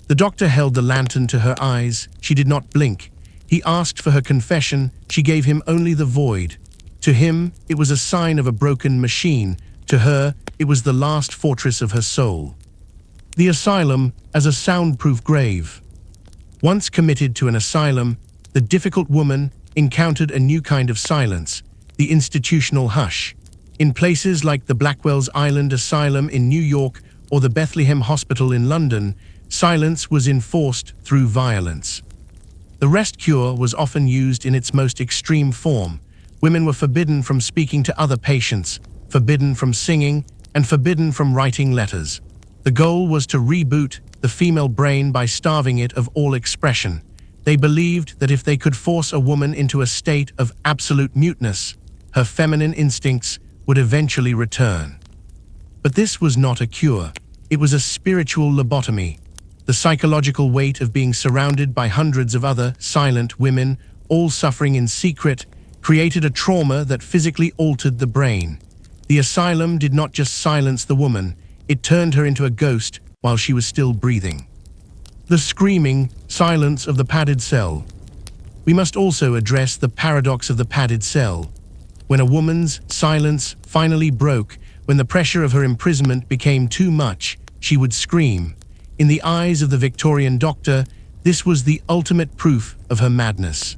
The doctor held the lantern to her eyes. She did not blink. He asked for her confession. She gave him only the void. To him, it was a sign of a broken machine. To her, it was the last fortress of her soul. The asylum as a soundproof grave. Once committed to an asylum, the difficult woman encountered a new kind of silence, the institutional hush. In places like the Blackwell's Island Asylum in New York or the Bethlehem Hospital in London, silence was enforced through violence. The rest cure was often used in its most extreme form. Women were forbidden from speaking to other patients, forbidden from singing, and forbidden from writing letters. The goal was to reboot the female brain by starving it of all expression. They believed that if they could force a woman into a state of absolute muteness, her feminine instincts would eventually return. But this was not a cure. It was a spiritual lobotomy. The psychological weight of being surrounded by hundreds of other silent women, all suffering in secret, created a trauma that physically altered the brain. The asylum did not just silence the woman, it turned her into a ghost while she was still breathing. The screaming silence of the padded cell. We must also address the paradox of the padded cell. When a woman's silence finally broke, when the pressure of her imprisonment became too much, she would scream. In the eyes of the Victorian doctor, this was the ultimate proof of her madness.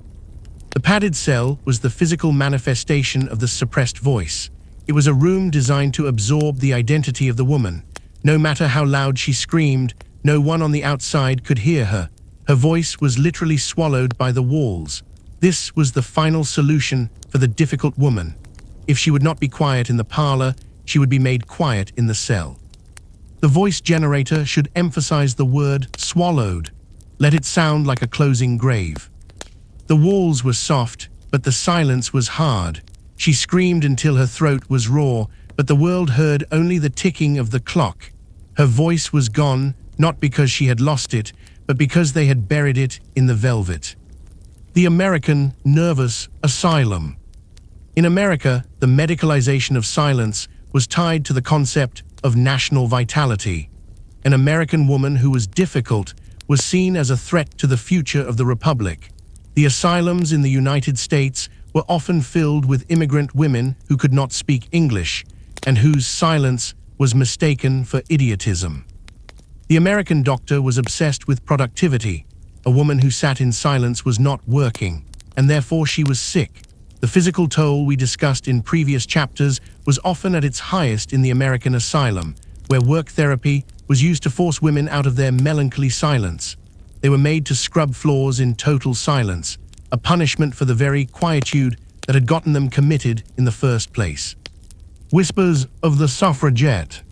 The padded cell was the physical manifestation of the suppressed voice. It was a room designed to absorb the identity of the woman. No matter how loud she screamed, no one on the outside could hear her. Her voice was literally swallowed by the walls. This was the final solution for the difficult woman. If she would not be quiet in the parlor, she would be made quiet in the cell. The voice generator should emphasize the word swallowed. Let it sound like a closing grave. The walls were soft, but the silence was hard. She screamed until her throat was raw, but the world heard only the ticking of the clock. Her voice was gone, not because she had lost it, but because they had buried it in the velvet. The American nervous asylum. In America, the medicalization of silence was tied to the concept of national vitality. An American woman who was difficult was seen as a threat to the future of the Republic. The asylums in the United States were often filled with immigrant women who could not speak English and whose silence was mistaken for idiotism. The American doctor was obsessed with productivity. A woman who sat in silence was not working, and therefore she was sick. The physical toll we discussed in previous chapters was often at its highest in the American asylum, where work therapy was used to force women out of their melancholy silence. They were made to scrub floors in total silence, a punishment for the very quietude that had gotten them committed in the first place. Whispers of the suffragette.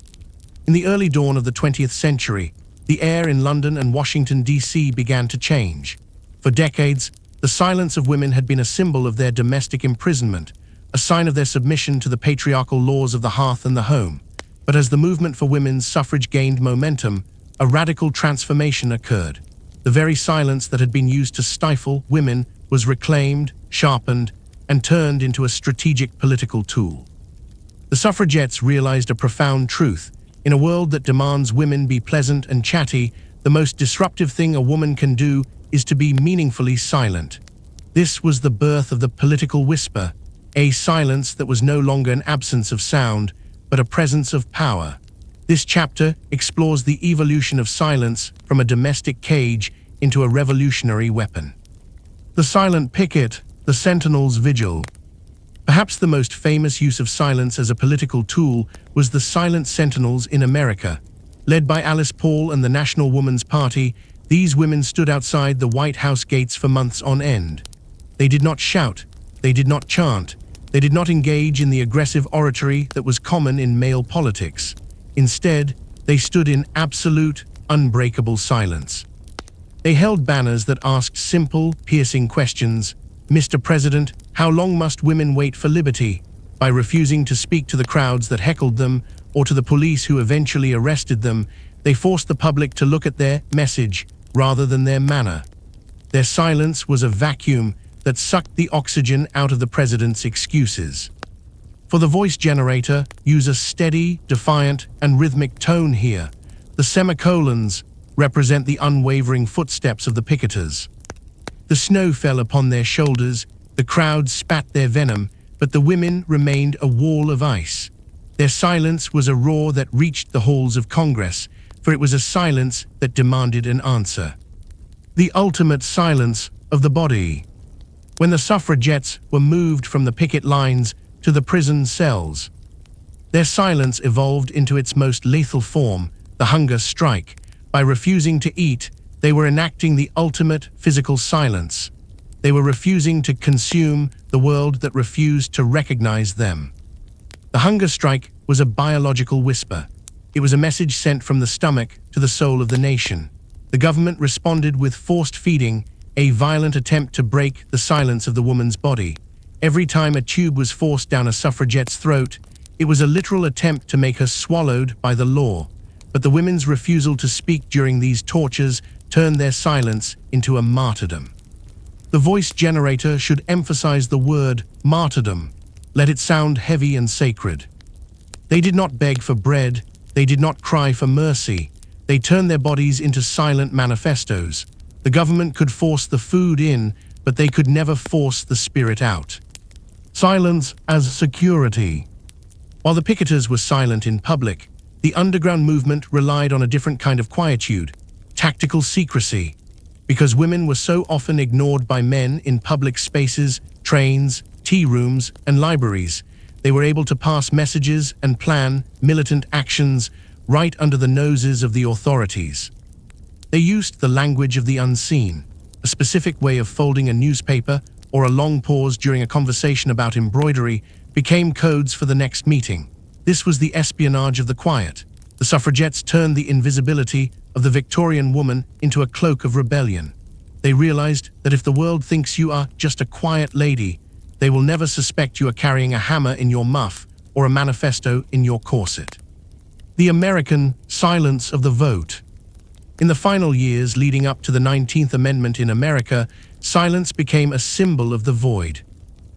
In the early dawn of the 20th century, the air in London and Washington, D.C. began to change. For decades, the silence of women had been a symbol of their domestic imprisonment, a sign of their submission to the patriarchal laws of the hearth and the home. But as the movement for women's suffrage gained momentum, a radical transformation occurred. The very silence that had been used to stifle women was reclaimed, sharpened, and turned into a strategic political tool. The suffragettes realized a profound truth. In a world that demands women be pleasant and chatty, the most disruptive thing a woman can do is to be meaningfully silent. This was the birth of the political whisper, a silence that was no longer an absence of sound, but a presence of power. This chapter explores the evolution of silence from a domestic cage into a revolutionary weapon. The silent picket, the sentinel's vigil. Perhaps the most famous use of silence as a political tool was the Silent Sentinels in America. Led by Alice Paul and the National Woman's Party, these women stood outside the White House gates for months on end. They did not shout, they did not chant, they did not engage in the aggressive oratory that was common in male politics. Instead, they stood in absolute, unbreakable silence. They held banners that asked simple, piercing questions. Mr. President, how long must women wait for liberty? By refusing to speak to the crowds that heckled them or to the police who eventually arrested them, they forced the public to look at their message rather than their manner. Their silence was a vacuum that sucked the oxygen out of the president's excuses. For the voice generator, use a steady, defiant, and rhythmic tone here. The semicolons represent the unwavering footsteps of the picketers. The snow fell upon their shoulders, the crowd spat their venom, but the women remained a wall of ice. Their silence was a roar that reached the halls of Congress, for it was a silence that demanded an answer. The ultimate silence of the body. When the suffragettes were moved from the picket lines to the prison cells, their silence evolved into its most lethal form, the hunger strike. By refusing to eat, they were enacting the ultimate physical silence. They were refusing to consume the world that refused to recognize them. The hunger strike was a biological whisper. It was a message sent from the stomach to the soul of the nation. The government responded with forced feeding, a violent attempt to break the silence of the woman's body. Every time a tube was forced down a suffragette's throat, it was a literal attempt to make her swallowed by the law. But the women's refusal to speak during these tortures turned their silence into a martyrdom. The voice generator should emphasize the word martyrdom. Let it sound heavy and sacred. They did not beg for bread. They did not cry for mercy. They turned their bodies into silent manifestos. The government could force the food in, but they could never force the spirit out. Silence as security. While the picketers were silent in public, the The underground movement relied on a different kind of quietude, tactical secrecy. Because women were so often ignored by men in public spaces, trains, tea rooms, and libraries, they were able to pass messages and plan militant actions right under the noses of the authorities. They used the language of the unseen, a specific way of folding a newspaper or a long pause during a conversation about embroidery became codes for the next meeting. This was the espionage of the quiet. The suffragettes turned the invisibility of the Victorian woman into a cloak of rebellion. They realized that if the world thinks you are just a quiet lady, they will never suspect you are carrying a hammer in your muff or a manifesto in your corset. The American silence of the vote. In the final years leading up to the 19th Amendment in America, silence became a symbol of the void.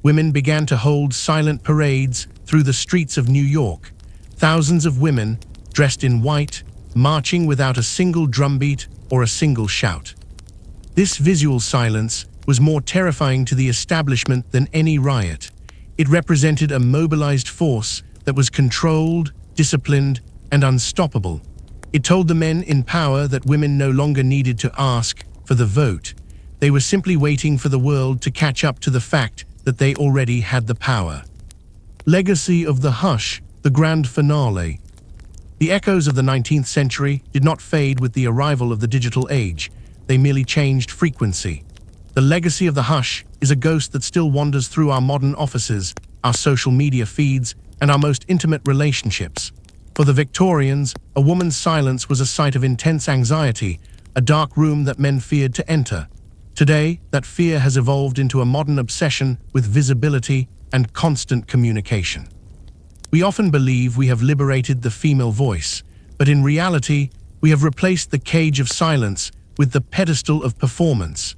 Women began to hold silent parades through the streets of New York. Thousands of women, dressed in white, marching without a single drumbeat or a single shout. This visual silence was more terrifying to the establishment than any riot. It represented a mobilized force that was controlled, disciplined, and unstoppable. It told the men in power that women no longer needed to ask for the vote. They were simply waiting for the world to catch up to the fact that they already had the power. Legacy of the hush, the grand finale. The echoes of the 19th century did not fade with the arrival of the digital age. They merely changed frequency. The legacy of the hush is a ghost that still wanders through our modern offices, our social media feeds, and our most intimate relationships. For the Victorians, a woman's silence was a site of intense anxiety, a dark room that men feared to enter. Today, that fear has evolved into a modern obsession with visibility and constant communication. We often believe we have liberated the female voice, but in reality, we have replaced the cage of silence with the pedestal of performance.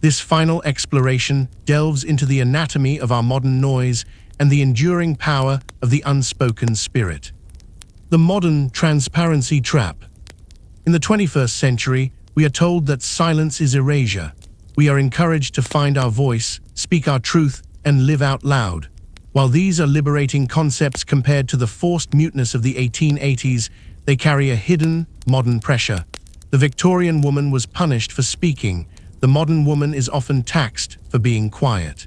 This final exploration delves into the anatomy of our modern noise and the enduring power of the unspoken spirit. The modern transparency trap. In the 21st century, we are told that silence is erasure. We are encouraged to find our voice, speak our truth, and live out loud. While these are liberating concepts compared to the forced muteness of the 1880s, they carry a hidden, modern pressure. The Victorian woman was punished for speaking. The modern woman is often taxed for being quiet.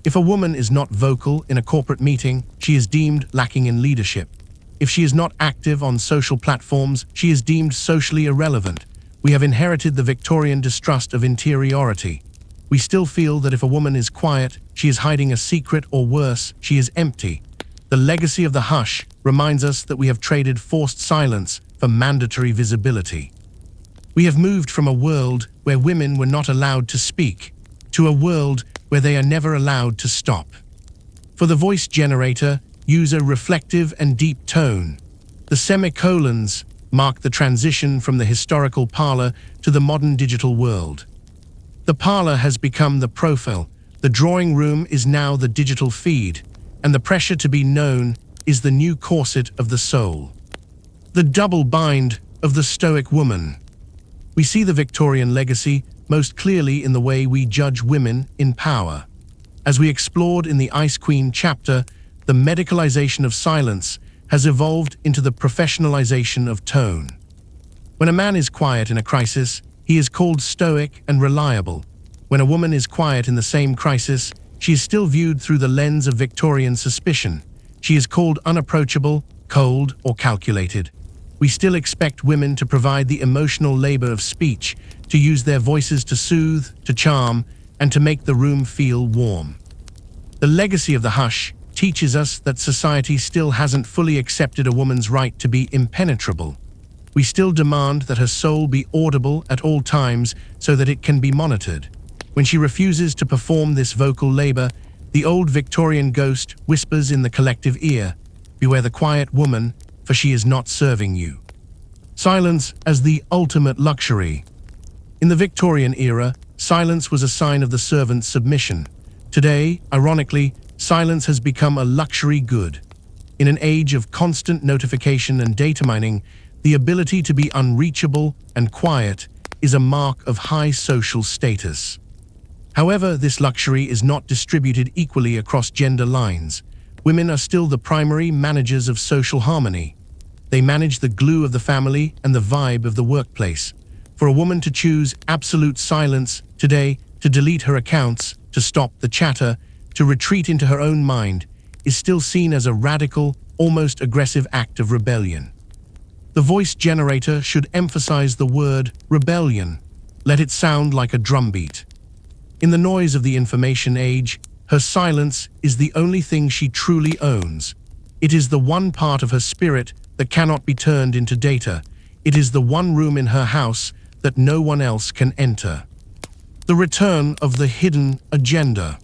If a woman is not vocal in a corporate meeting, she is deemed lacking in leadership. If she is not active on social platforms, she is deemed socially irrelevant. We have inherited the Victorian distrust of interiority. We still feel that if a woman is quiet, she is hiding a secret, or worse, she is empty. The legacy of the hush reminds us that we have traded forced silence for mandatory visibility. We have moved from a world where women were not allowed to speak to a world where they are never allowed to stop. For the voice generator, use a reflective and deep tone. The semicolons mark the transition from the historical parlor to the modern digital world. The parlor has become the profile, the drawing room is now the digital feed, and the pressure to be known is the new corset of the soul. The double bind of the Stoic woman. We see the Victorian legacy most clearly in the way we judge women in power. As we explored in the Ice Queen chapter, the medicalization of silence has evolved into the professionalization of tone. When a man is quiet in a crisis, he is called stoic and reliable. When a woman is quiet in the same crisis, she is still viewed through the lens of Victorian suspicion. She is called unapproachable, cold, or calculated. We still expect women to provide the emotional labor of speech, to use their voices to soothe, to charm, and to make the room feel warm. The legacy of the hush teaches us that society still hasn't fully accepted a woman's right to be impenetrable. We still demand that her soul be audible at all times so that it can be monitored. When she refuses to perform this vocal labor, the old Victorian ghost whispers in the collective ear, "Beware the quiet woman, for she is not serving you." Silence as the ultimate luxury. In the Victorian era, silence was a sign of the servant's submission. Today, ironically, silence has become a luxury good. In an age of constant notification and data mining, the ability to be unreachable and quiet is a mark of high social status. However, this luxury is not distributed equally across gender lines. Women are still the primary managers of social harmony. They manage the glue of the family and the vibe of the workplace. For a woman to choose absolute silence today, to delete her accounts, to stop the chatter, to retreat into her own mind, is still seen as a radical, almost aggressive act of rebellion. The voice generator should emphasize the word rebellion. Let it sound like a drumbeat. In the noise of the information age, her silence is the only thing she truly owns. It is the one part of her spirit that cannot be turned into data. It is the one room in her house that no one else can enter. The return of the hidden agenda.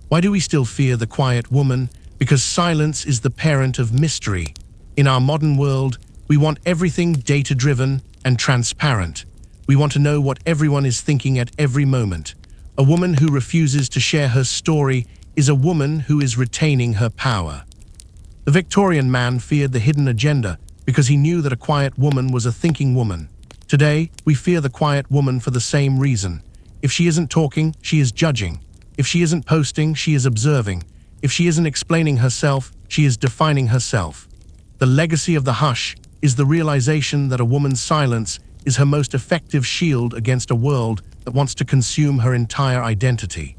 Why do we still fear the quiet woman? Because silence is the parent of mystery. In our modern world, we want everything data-driven and transparent. We want to know what everyone is thinking at every moment. A woman who refuses to share her story is a woman who is retaining her power. The Victorian man feared the hidden agenda because he knew that a quiet woman was a thinking woman. Today, we fear the quiet woman for the same reason. If she isn't talking, she is judging. If she isn't posting, she is observing. If she isn't explaining herself, she is defining herself. The legacy of the hush is the realization that a woman's silence is her most effective shield against a world that wants to consume her entire identity.